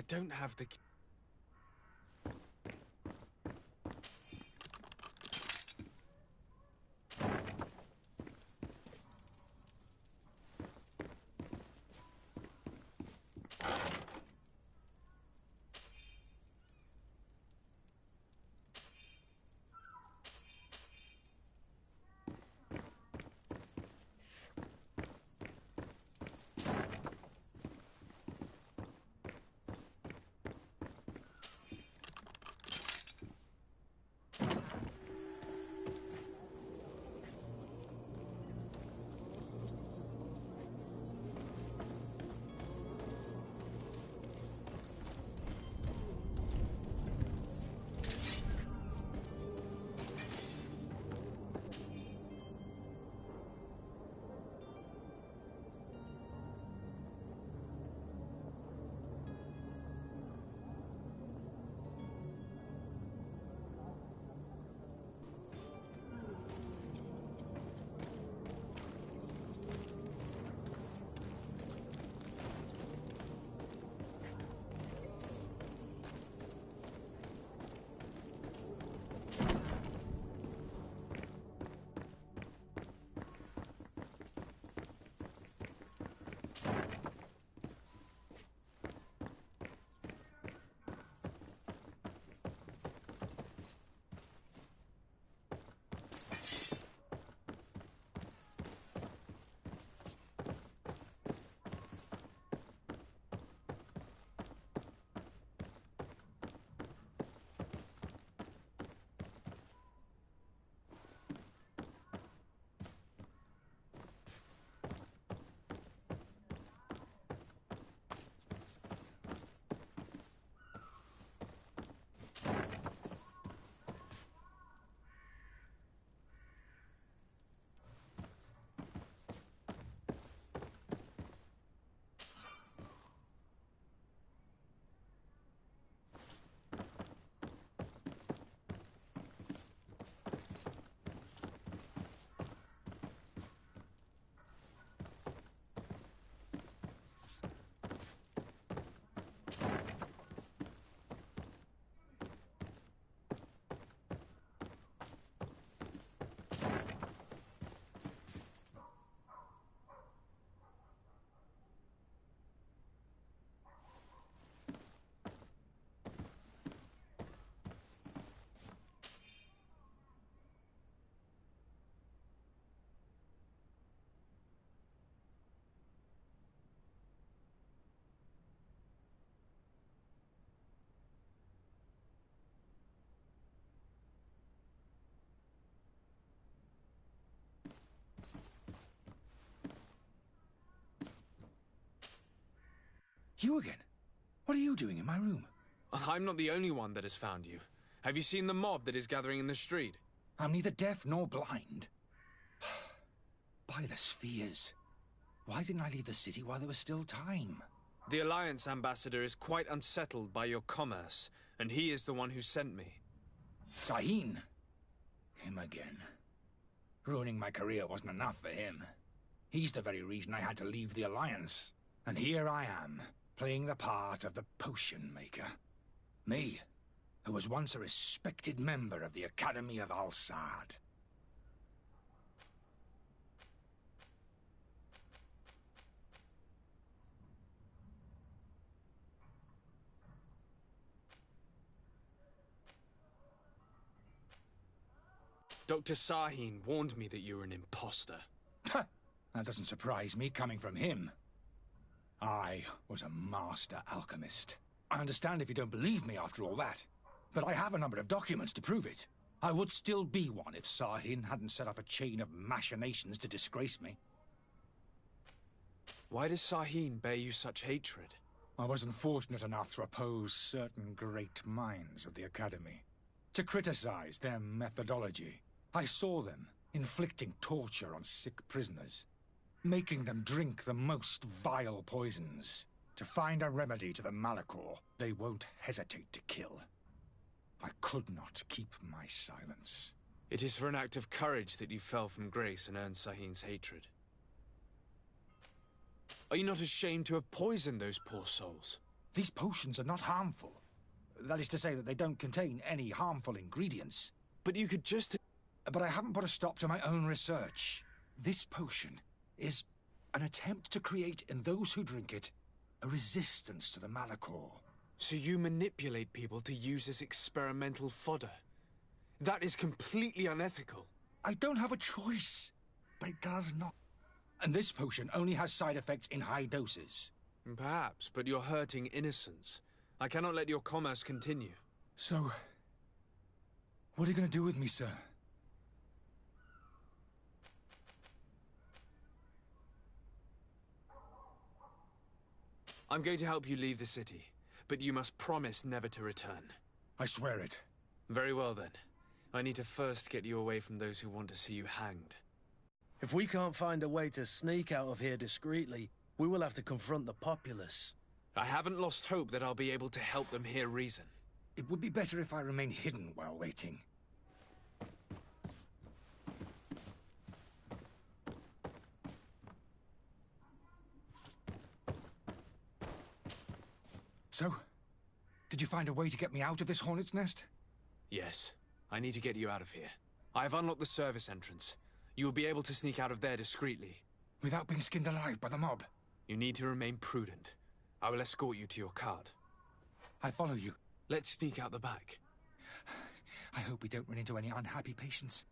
don't have the key. You again? What are you doing in my room? I'm not the only one that has found you. Have you seen the mob that is gathering in the street? I'm neither deaf nor blind. By the spheres. Why didn't I leave the city while there was still time? The Alliance ambassador is quite unsettled by your commerce, and he is the one who sent me. Sahin. Him again. Ruining my career wasn't enough for him. He's the very reason I had to leave the Alliance. And here I am, playing the part of the potion maker. Me, who was once a respected member of the Academy of Al-Sad. Dr. Sahin warned me that you were an imposter. That doesn't surprise me, coming from him. I was a master alchemist. I understand if you don't believe me after all that, but I have a number of documents to prove it. I would still be one if Sahin hadn't set off a chain of machinations to disgrace me. Why does Sahin bear you such hatred? I wasn't fortunate enough to oppose certain great minds of the Academy, to criticize their methodology. I saw them inflicting torture on sick prisoners, making them drink the most vile poisons. To find a remedy to the Malachor, they won't hesitate to kill. I could not keep my silence. It is for an act of courage that you fell from grace and earned Sahin's hatred. Are you not ashamed to have poisoned those poor souls? These potions are not harmful. That is to say that they don't contain any harmful ingredients. But you could just... But I haven't put a stop to my own research. This potion is an attempt to create in those who drink it a resistance to the Malachor. So you manipulate people to use as experimental fodder? That is completely unethical. I don't have a choice, but it does not. And this potion only has side effects in high doses. Perhaps, but you're hurting innocents. I cannot let your commerce continue. So, what are you going to do with me, sir? I'm going to help you leave the city, but you must promise never to return. I swear it. Very well, then. I need to first get you away from those who want to see you hanged. If we can't find a way to sneak out of here discreetly, we will have to confront the populace. I haven't lost hope that I'll be able to help them hear reason. It would be better if I remain hidden while waiting. So, did you find a way to get me out of this hornet's nest? Yes. I need to get you out of here. I have unlocked the service entrance. You will be able to sneak out of there discreetly. Without being skinned alive by the mob? You need to remain prudent. I will escort you to your cart. I follow you. Let's sneak out the back. I hope we don't run into any unhappy patients.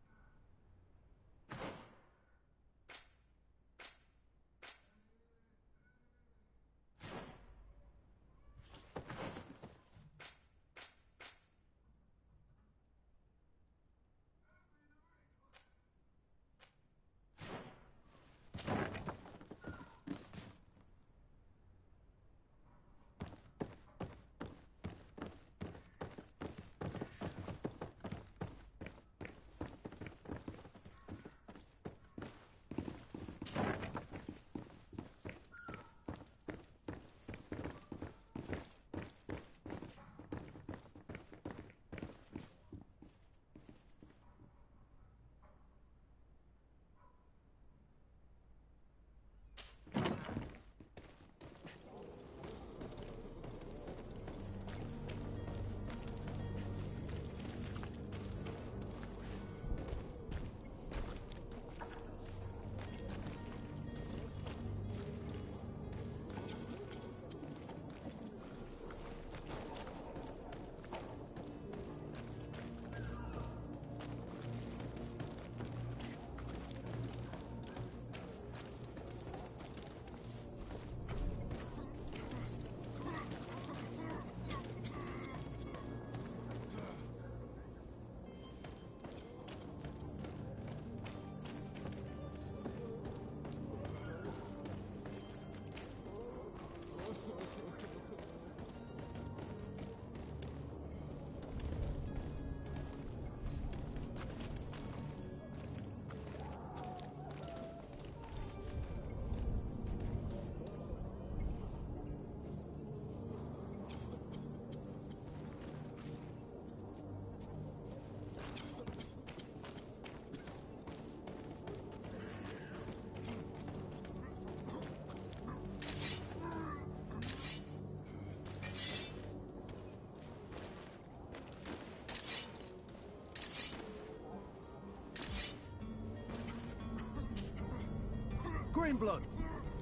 Greenblood,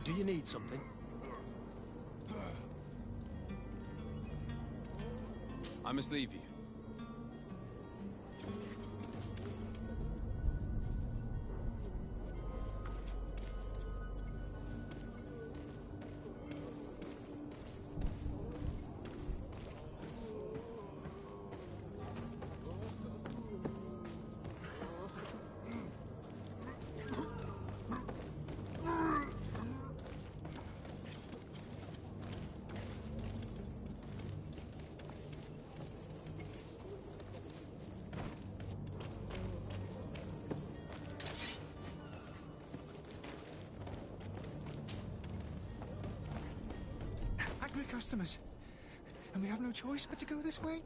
do you need something? I must leave you. Angry customers. And we have no choice but to go this way?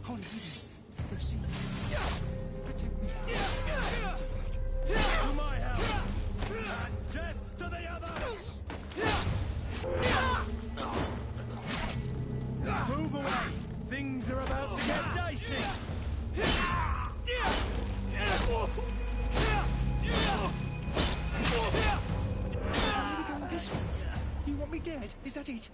Holy Eden, they've seen you. mercy! This way. You want me dead? Is that it?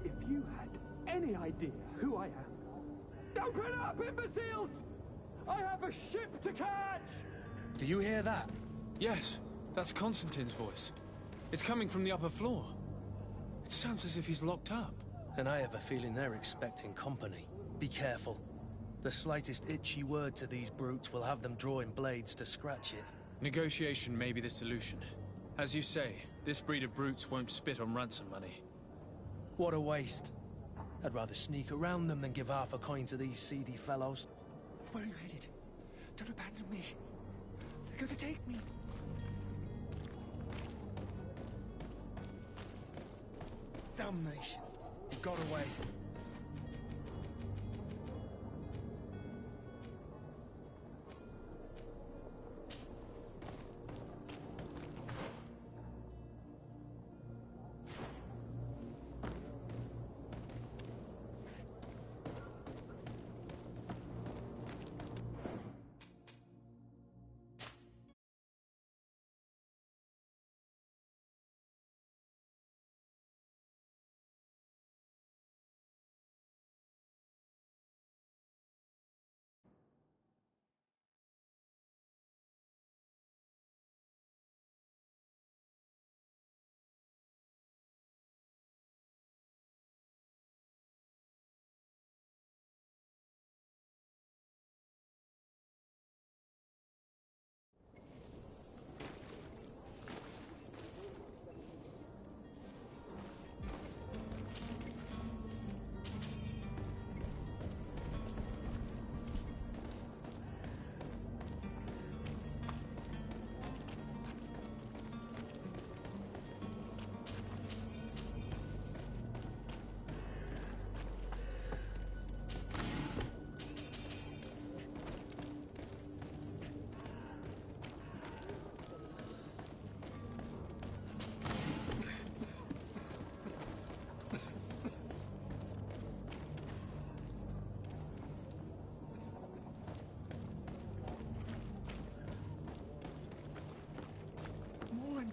If you had any idea who I am... Open up, imbeciles! I have a ship to catch! Do you hear that? Yes, that's Constantine's voice. It's coming from the upper floor. It sounds as if he's locked up. And I have a feeling they're expecting company. Be careful. The slightest itchy word to these brutes will have them drawing blades to scratch it. Negotiation may be the solution. As you say, this breed of brutes won't spit on ransom money. What a waste. I'd rather sneak around them than give half a coin to these seedy fellows. Where are you headed? Don't abandon me. They're going to take me. Damnation. He got away.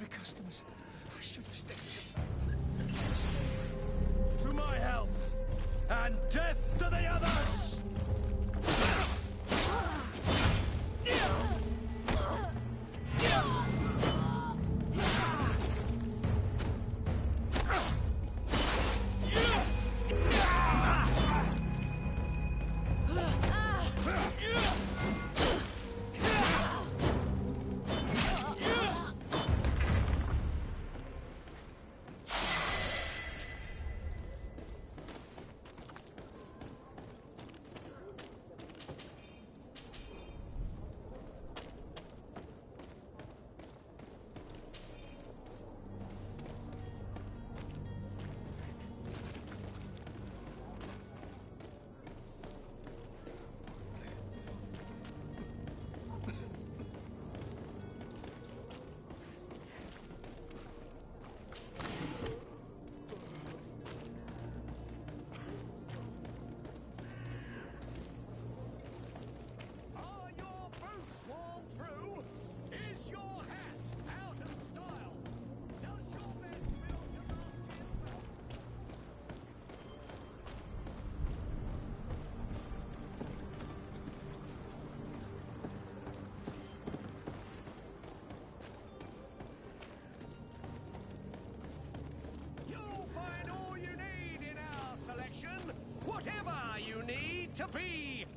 Customers. I should have stayed. To my health, and death to the others!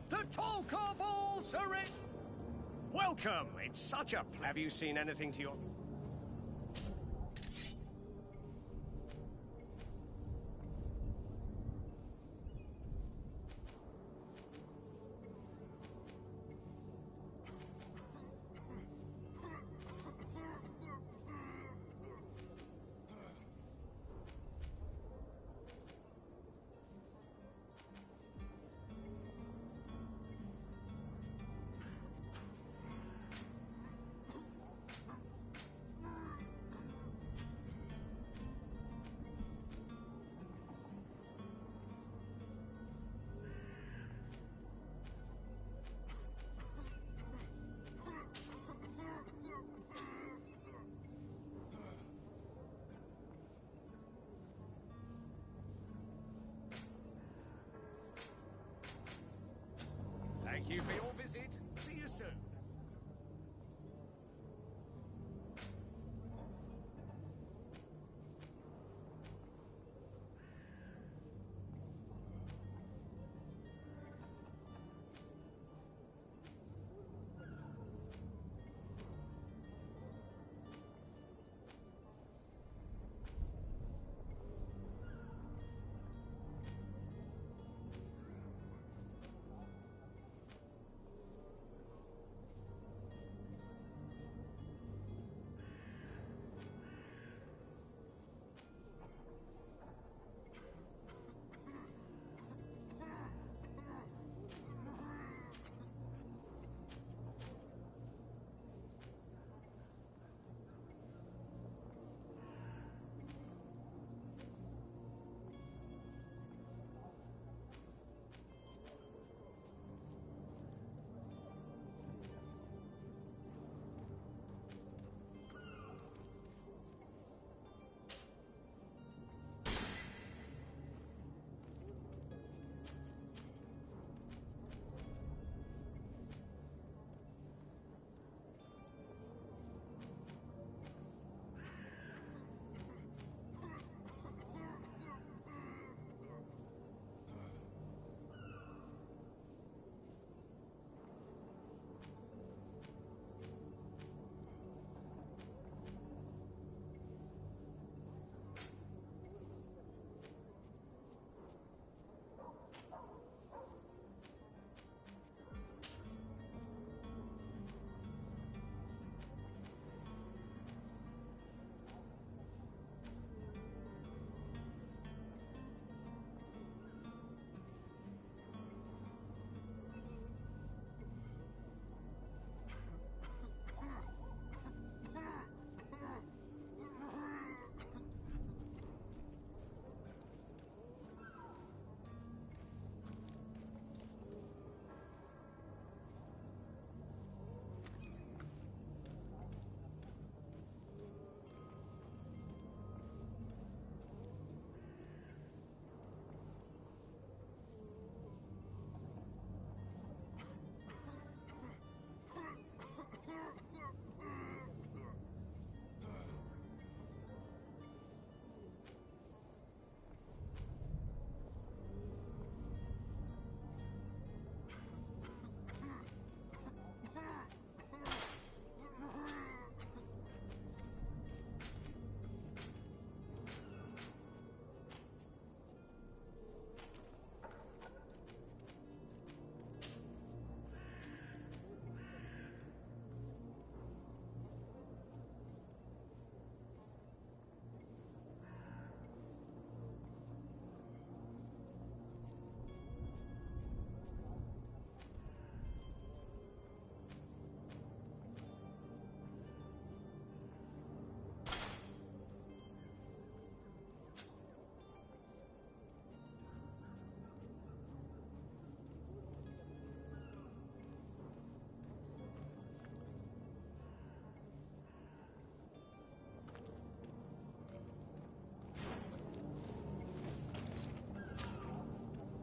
The talk of all surrender. Welcome. It's such a... Have you seen anything to your... Thank you for your visit. See you soon.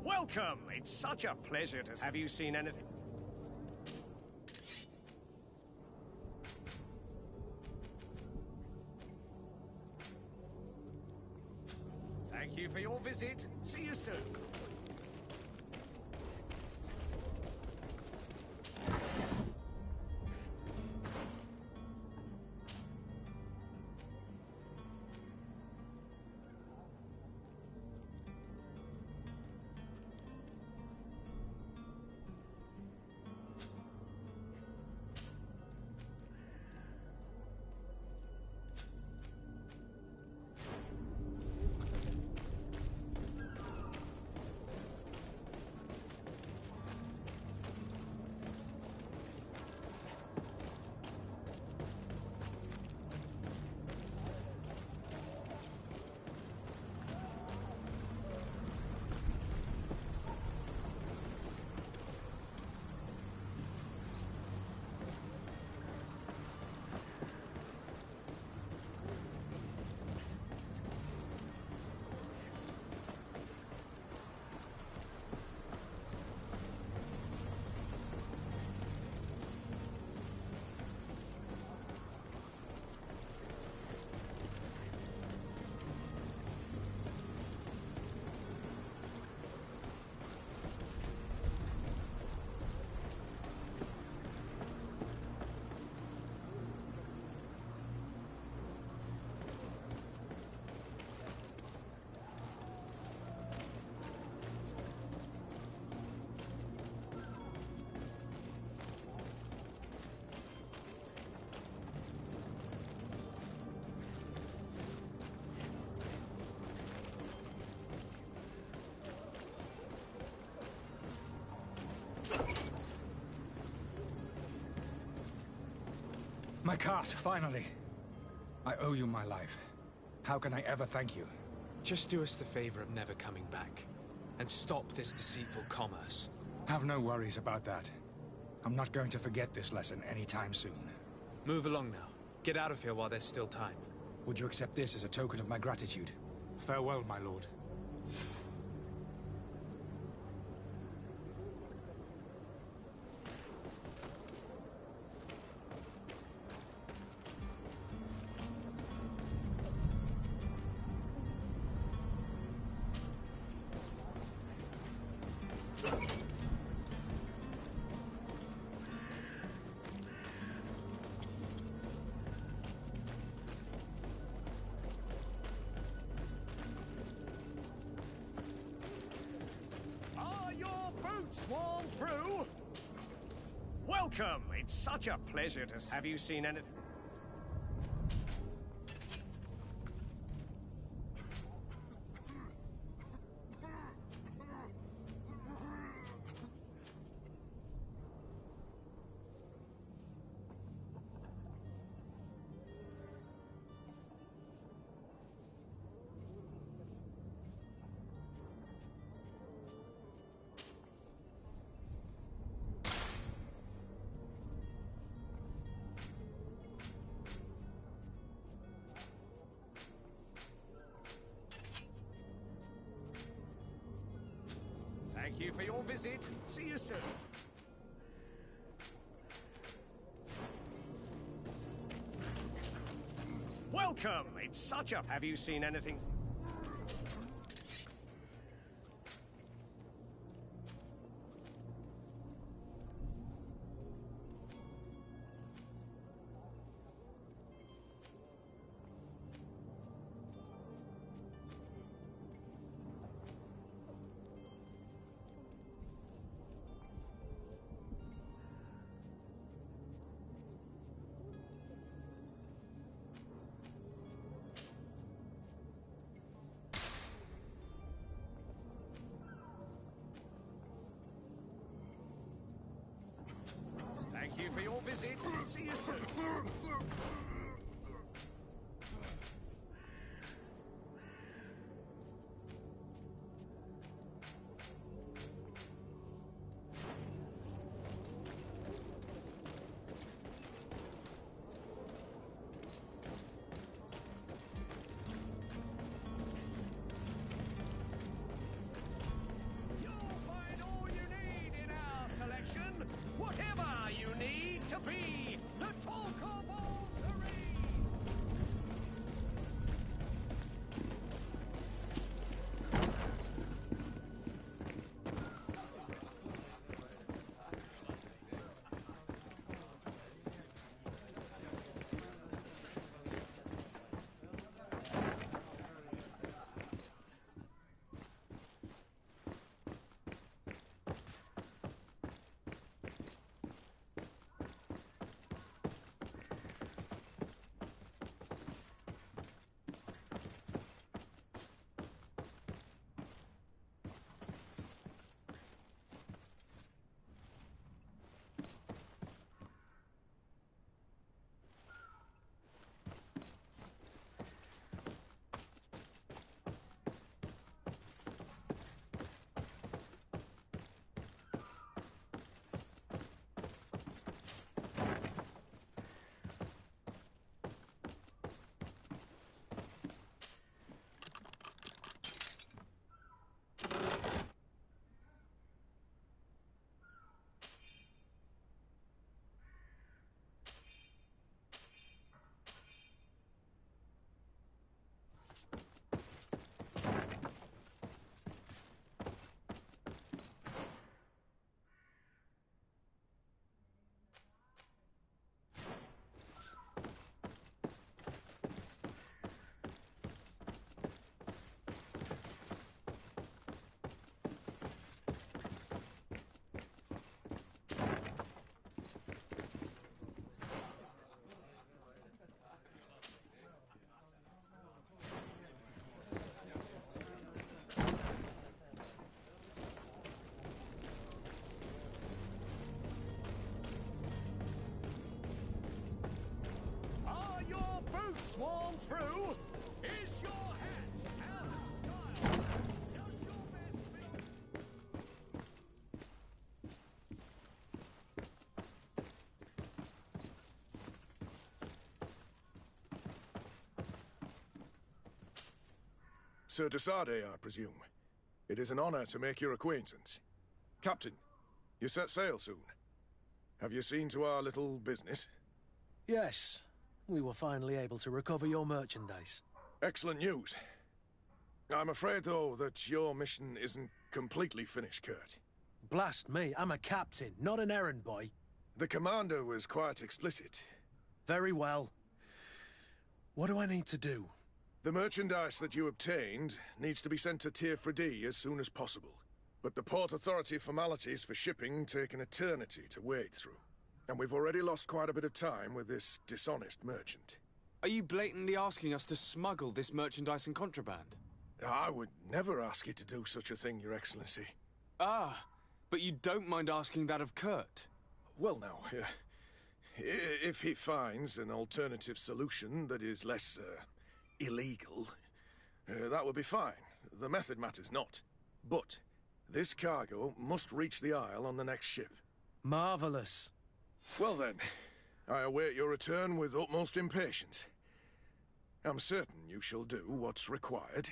Welcome. It's such a pleasure to... Have you seen anything? Thank you for your visit. See you soon. My cart, finally. I owe you my life. How can I ever thank you? Just do us the favor of never coming back. And stop this deceitful commerce. Have no worries about that. I'm not going to forget this lesson anytime soon. Move along now. Get out of here while there's still time. Would you accept this as a token of my gratitude? Farewell, my lord. Are your boots worn through? Welcome! It's such a pleasure to... Have you seen anything? Thank you for your visit. See you soon. Welcome! It's such a... Have you seen anything? Thank you for your visit. See you soon. Whatever you need to be, the talk of all surrender. sworn through is your hat out of style. Just your best. Sir de Sardet, I presume. It is an honor to make your acquaintance. Captain, you set sail soon. Have you seen to our little business? Yes. We were finally able to recover your merchandise. Excellent news. I'm afraid, though, that your mission isn't completely finished, Kurt. Blast me, I'm a captain, not an errand boy. The commander was quite explicit. Very well. What do I need to do? The merchandise that you obtained needs to be sent to Tier 4D as soon as possible. But the Port Authority formalities for shipping take an eternity to wade through. And we've already lost quite a bit of time with this dishonest merchant. Are you blatantly asking us to smuggle this merchandise and contraband? I would never ask you to do such a thing, Your Excellency. Ah, but you don't mind asking that of Kurt? Well, now, if he finds an alternative solution that is less, illegal, that would be fine. The method matters not. But this cargo must reach the Isle on the next ship. Marvelous. Well then, I await your return with utmost impatience. I'm certain you shall do what's required.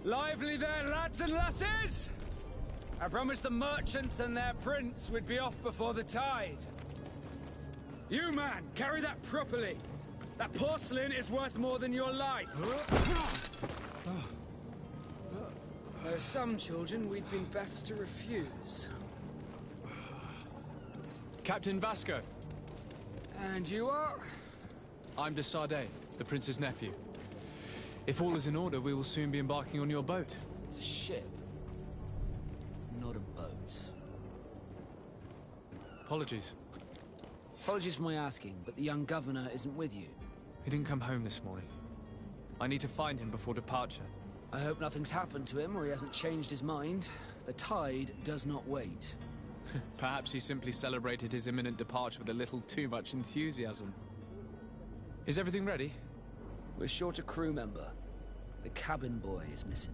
Lively there, lads and lasses! I promised the merchants and their prince we'd be off before the tide. You, man, carry that properly. That porcelain is worth more than your life. There are some children we'd been best to refuse. Captain Vasco. And you are? I'm de Sardet, the prince's nephew. If all is in order, we will soon be embarking on your boat. It's a ship, not a boat. Apologies. Apologies for my asking, but the young governor isn't with you. He didn't come home this morning. I need to find him before departure. I hope nothing's happened to him or he hasn't changed his mind. The tide does not wait. Perhaps he simply celebrated his imminent departure with a little too much enthusiasm. Is everything ready? We're short a crew member. The cabin boy is missing.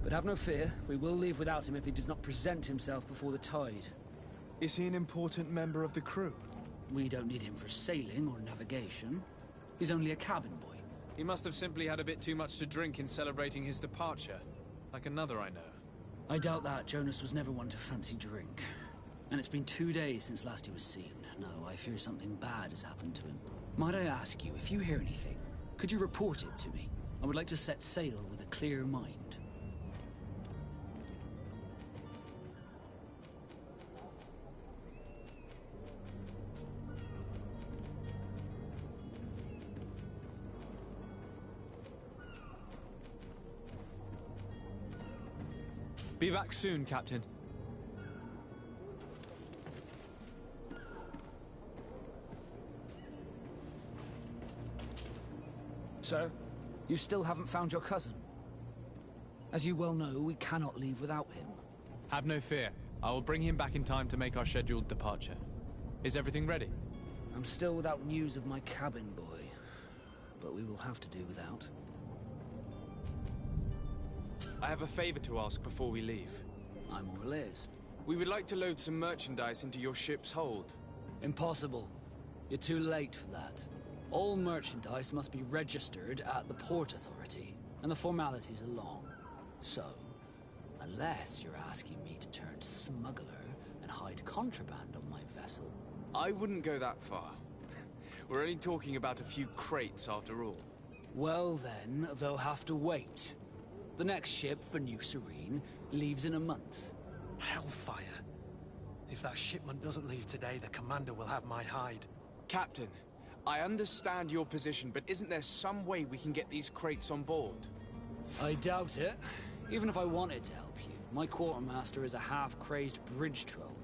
But have no fear, we will leave without him if he does not present himself before the tide. Is he an important member of the crew? We don't need him for sailing or navigation. He's only a cabin boy. He must have simply had a bit too much to drink in celebrating his departure. Like another I know. I doubt that. Jonas was never one to fancy drink. And it's been 2 days since last he was seen. No, I fear something bad has happened to him. Might I ask you, if you hear anything, could you report it to me? I would like to set sail with a clear mind. Be back soon, Captain. sir? You still haven't found your cousin? As you well know, we cannot leave without him. Have no fear. I will bring him back in time to make our scheduled departure. Is everything ready? I'm still without news of my cabin boy, but we will have to do without. I have a favor to ask before we leave. I'm all ears. We would like to load some merchandise into your ship's hold. Impossible. You're too late for that. All merchandise must be registered at the Port Authority, and the formalities are long. So, unless you're asking me to turn smuggler and hide contraband on my vessel... I wouldn't go that far. We're only talking about a few crates after all. Well then, they'll have to wait. The next ship for New Serene leaves in a month. Hellfire. If that shipment doesn't leave today, the commander will have my hide. Captain, I understand your position, but isn't there some way we can get these crates on board? I doubt it. Even if I wanted to help you, my quartermaster is a half-crazed bridge troll.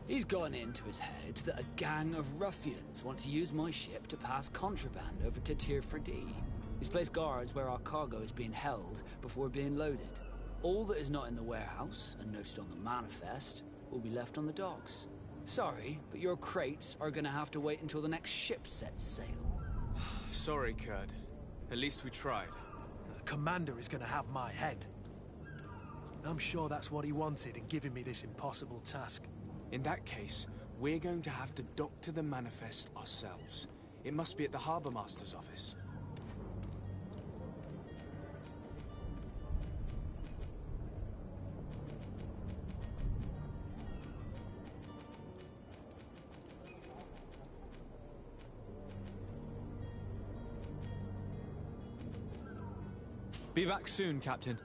He's gotten into his head that a gang of ruffians want to use my ship to pass contraband over to Tier 4D. He's placed guards where our cargo is being held before being loaded. All that is not in the warehouse, and noted on the manifest, will be left on the docks. Sorry, but your crates are gonna have to wait until the next ship sets sail. Sorry, Kurt. At least we tried. The commander is gonna have my head. I'm sure that's what he wanted in giving me this impossible task. In that case, we're going to have to doctor the manifest ourselves. It must be at the Harbour Master's office. Be back soon, Captain.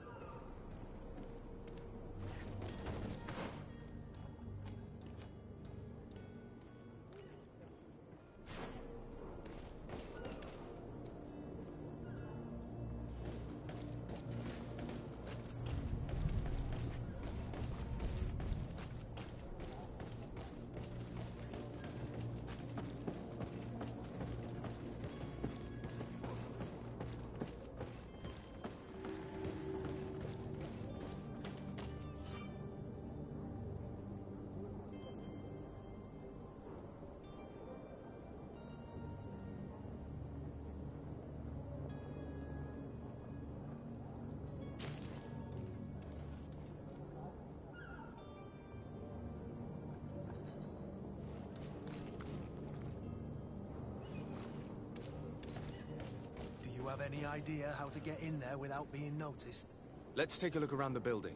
Do you have any idea how to get in there without being noticed? Let's take a look around the building.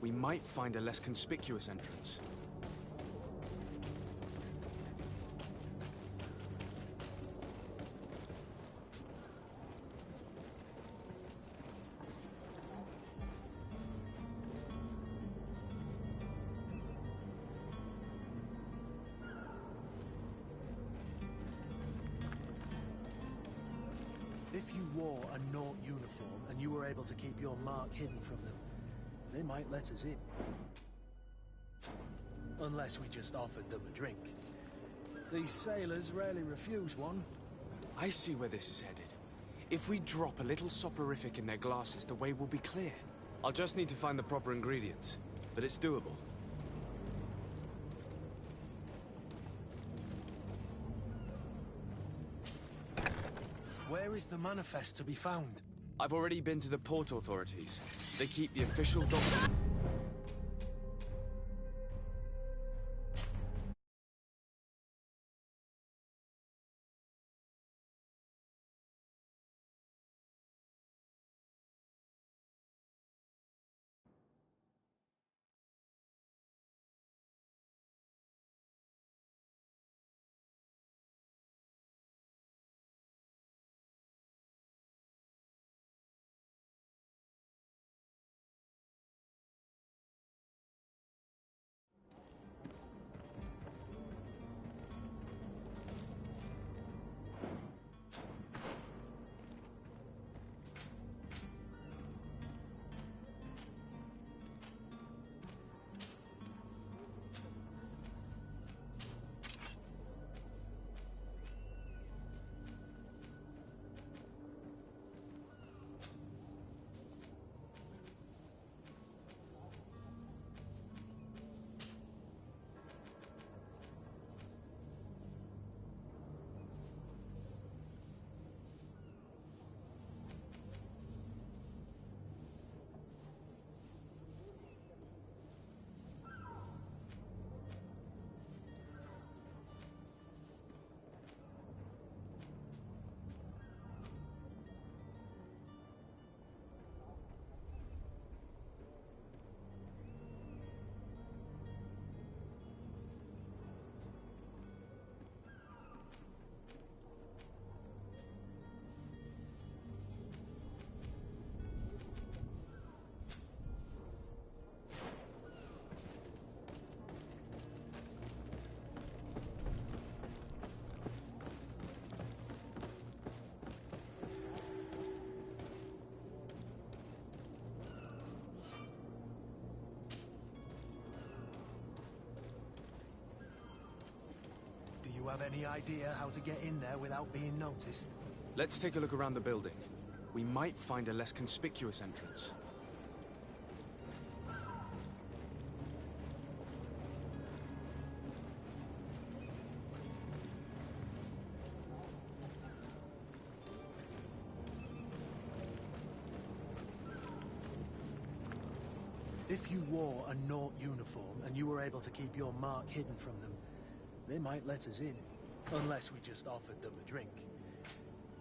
We might find a less conspicuous entrance. If you wore a Naught uniform and you were able to keep your mark hidden from them, they might let us in. Unless we just offered them a drink. These sailors rarely refuse one. I see where this is headed. If we drop a little soporific in their glasses, the way will be clear. I'll just need to find the proper ingredients, but it's doable. Where is the manifest to be found? I've already been to the port authorities. They keep the official document. have any idea how to get in there without being noticed? Let's take a look around the building. We might find a less conspicuous entrance. If you wore a Naut uniform and you were able to keep your mark hidden from them, they might let us in. Unless we just offered them a drink.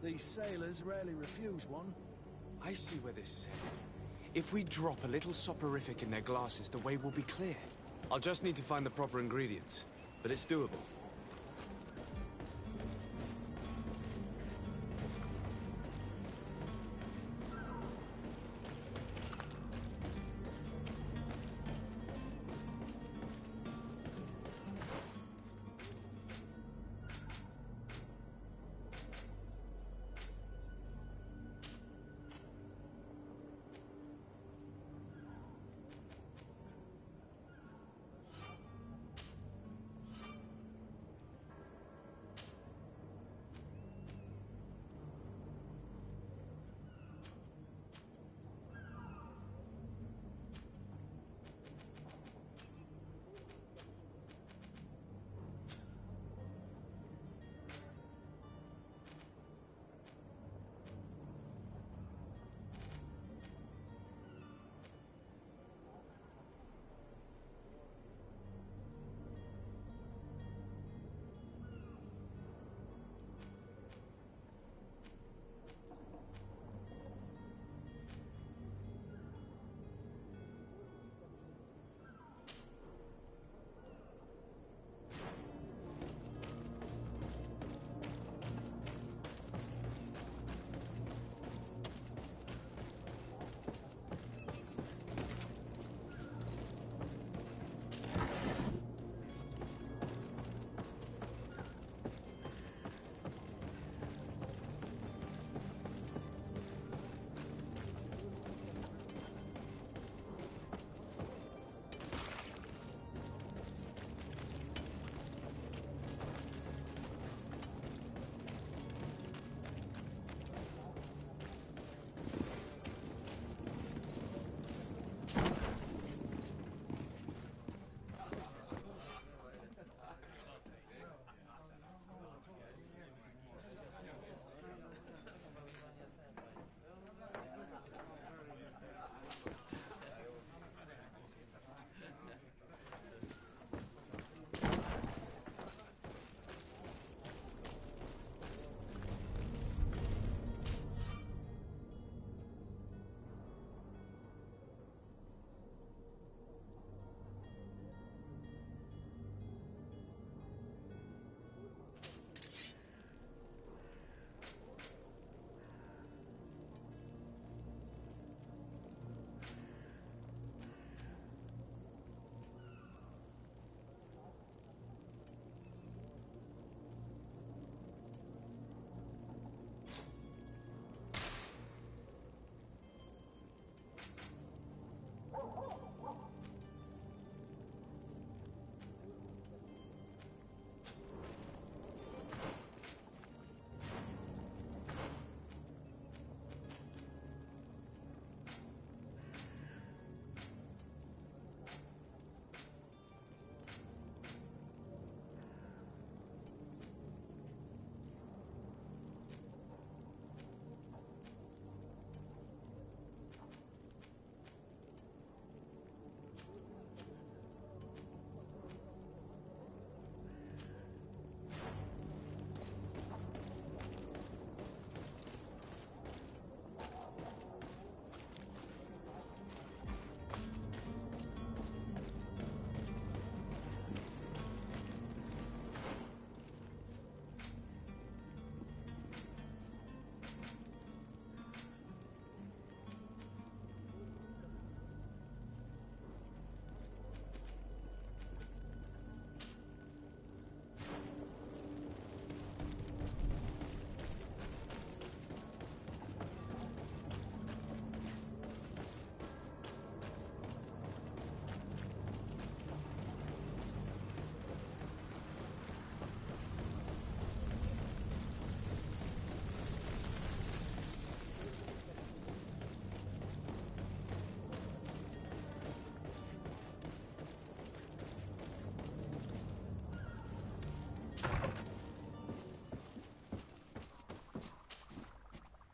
These sailors rarely refuse one. I see where this is headed. If we drop a little soporific in their glasses, the way will be clear. I'll just need to find the proper ingredients, but it's doable.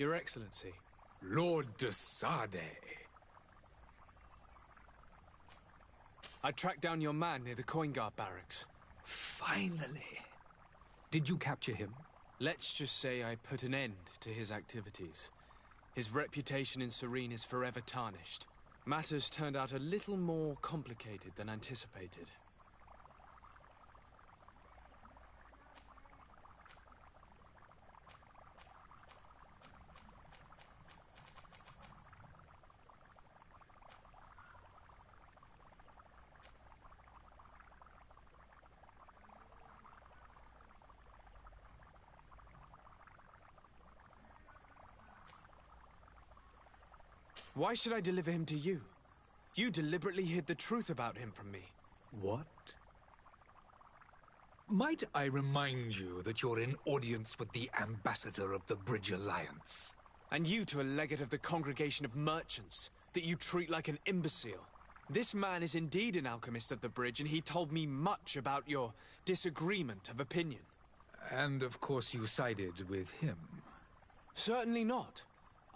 Your Excellency. Lord de Sade. I tracked down your man near the Coin Guard barracks. Finally. Did you capture him? Let's just say I put an end to his activities. His reputation in Serene is forever tarnished. Matters turned out a little more complicated than anticipated. Why should I deliver him to you? You deliberately hid the truth about him from me. What? Might I remind you that you're in audience with the ambassador of the Bridge Alliance? And you to a legate of the Congregation of Merchants, that you treat like an imbecile. This man is indeed an alchemist of the Bridge, and he told me much about your disagreement of opinion. And of course you sided with him. Certainly not.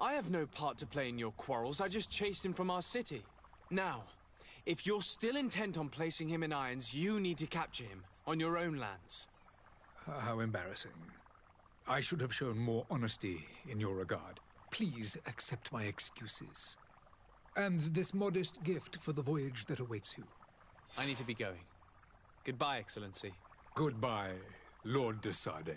I have no part to play in your quarrels. I just chased him from our city. Now, if you're still intent on placing him in irons, you need to capture him on your own lands. How embarrassing. I should have shown more honesty in your regard. Please accept my excuses. And this modest gift for the voyage that awaits you. I need to be going. Goodbye, Excellency. Goodbye, Lord de Sade.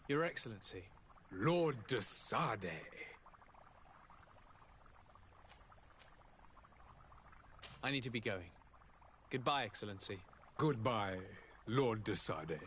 Your Excellency. Lord de Sade. I need to be going. Goodbye, Excellency. Goodbye, Lord de Sade.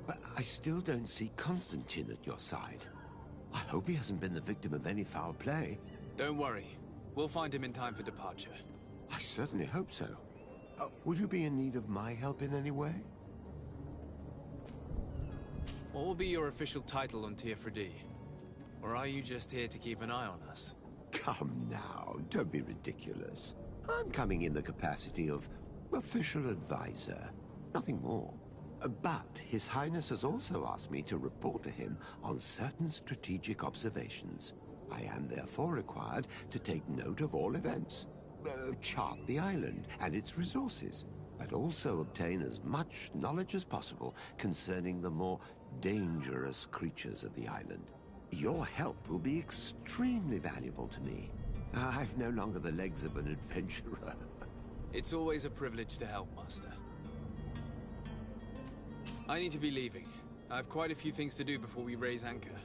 But I still don't see Constantine at your side. I hope he hasn't been the victim of any foul play. Don't worry. We'll find him in time for departure. I certainly hope so. Would you be in need of my help in any way? What will be your official title on Tier Or are you just here to keep an eye on us? Come now, don't be ridiculous. I'm coming in the capacity of official advisor, nothing more. But His Highness has also asked me to report to him on certain strategic observations. I am therefore required to take note of all events, chart the island and its resources, but also obtain as much knowledge as possible concerning the more dangerous creatures of the island. Your help will be extremely valuable to me. I've no longer the legs of an adventurer. It's always a privilege to help, Master. I need to be leaving. I have quite a few things to do before we raise anchor.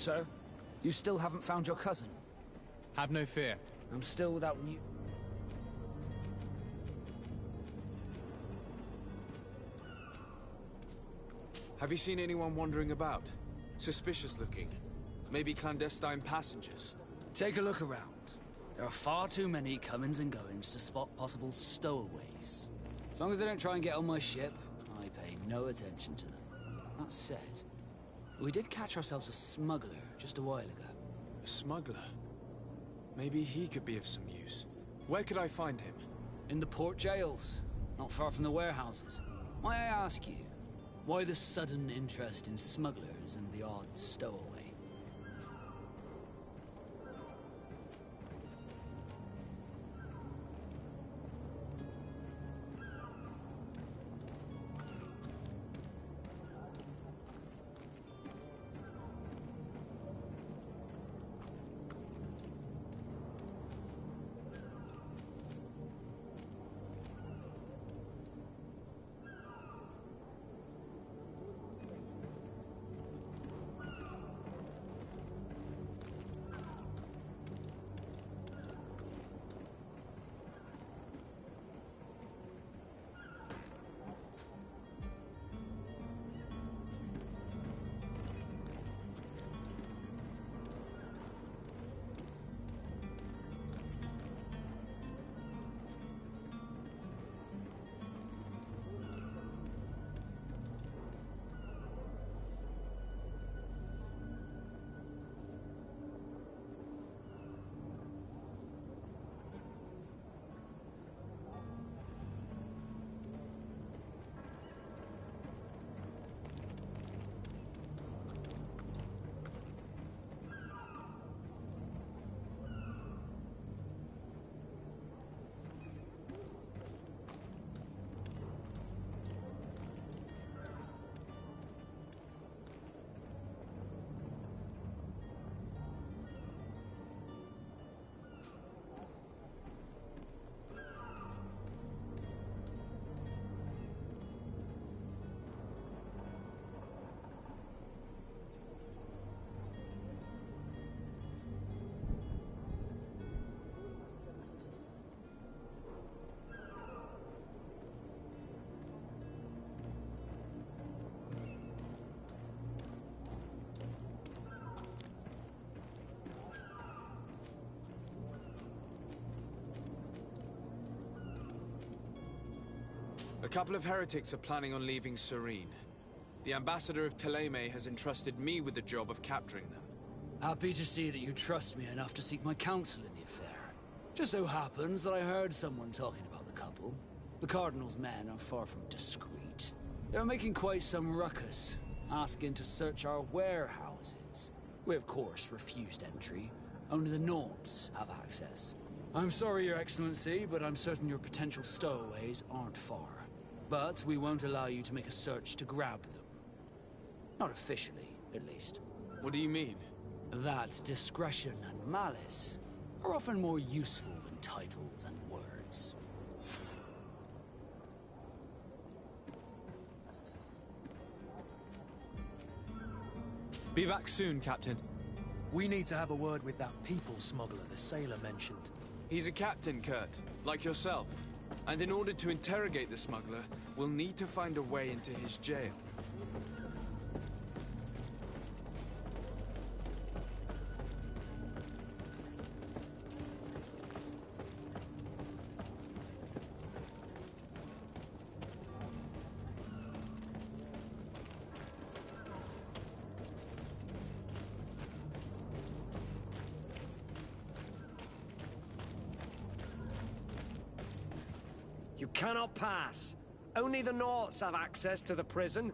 So, you still haven't found your cousin? Have no fear. I'm still without new... Have you seen anyone wandering about? Suspicious looking. Maybe clandestine passengers? Take a look around. There are far too many comings and goings to spot possible stowaways. As long as they don't try and get on my ship, I pay no attention to them. That said, we did catch ourselves a smuggler just a while ago. A smuggler? Maybe he could be of some use. Where could I find him? In the port jails, not far from the warehouses. May I ask you, why the sudden interest in smugglers and the odd stowaway? A couple of heretics are planning on leaving Serene. The ambassador of Thélème has entrusted me with the job of capturing them. Happy to see that you trust me enough to seek my counsel in the affair. Just so happens that I heard someone talking about the couple. The Cardinal's men are far from discreet. They're making quite some ruckus, asking to search our warehouses. We, of course, refused entry. Only the Norbs have access. I'm sorry, Your Excellency, but I'm certain your potential stowaways aren't far. But we won't allow you to make a search to grab them. Not officially, at least. What do you mean? That discretion and malice are often more useful than titles and words. Be back soon, Captain. We need to have a word with that people smuggler the sailor mentioned. He's a captain, Kurt, like yourself. And in order to interrogate the smuggler, we'll need to find a way into his jail. You cannot pass. Only the Norts have access to the prison.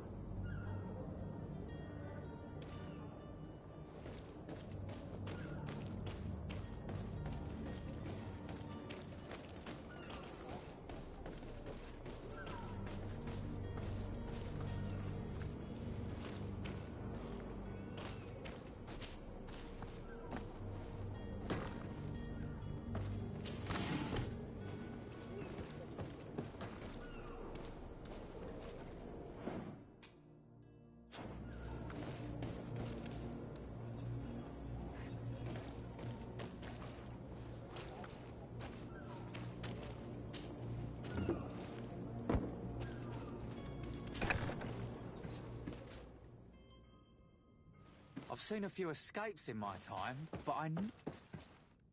I've seen a few escapes in my time, but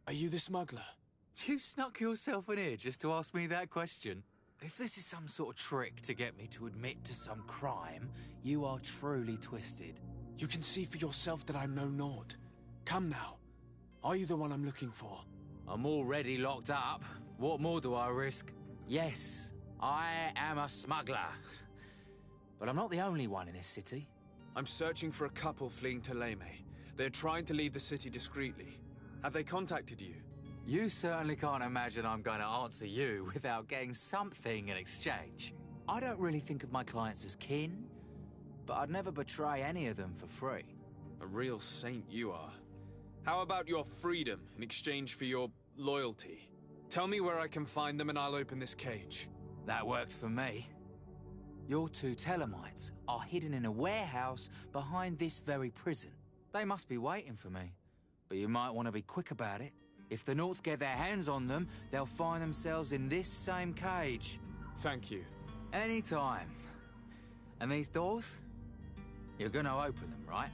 Are you the smuggler? You snuck yourself in here just to ask me that question? If this is some sort of trick to get me to admit to some crime, you are truly twisted. You can see for yourself that I'm no Nord. Come now. Are you the one I'm looking for? I'm already locked up. What more do I risk? Yes, I am a smuggler. But I'm not the only one in this city. I'm searching for a couple fleeing to Leme. They're trying to leave the city discreetly. Have they contacted you? You certainly can't imagine I'm going to answer you without getting something in exchange. I don't really think of my clients as kin, but I'd never betray any of them for free. A real saint you are. How about your freedom in exchange for your loyalty? Tell me where I can find them and I'll open this cage. That works for me. Your two Telemites are hidden in a warehouse behind this very prison. They must be waiting for me. But you might want to be quick about it. If the Norts get their hands on them, they'll find themselves in this same cage. Thank you. Anytime. And these doors? You're gonna open them, right?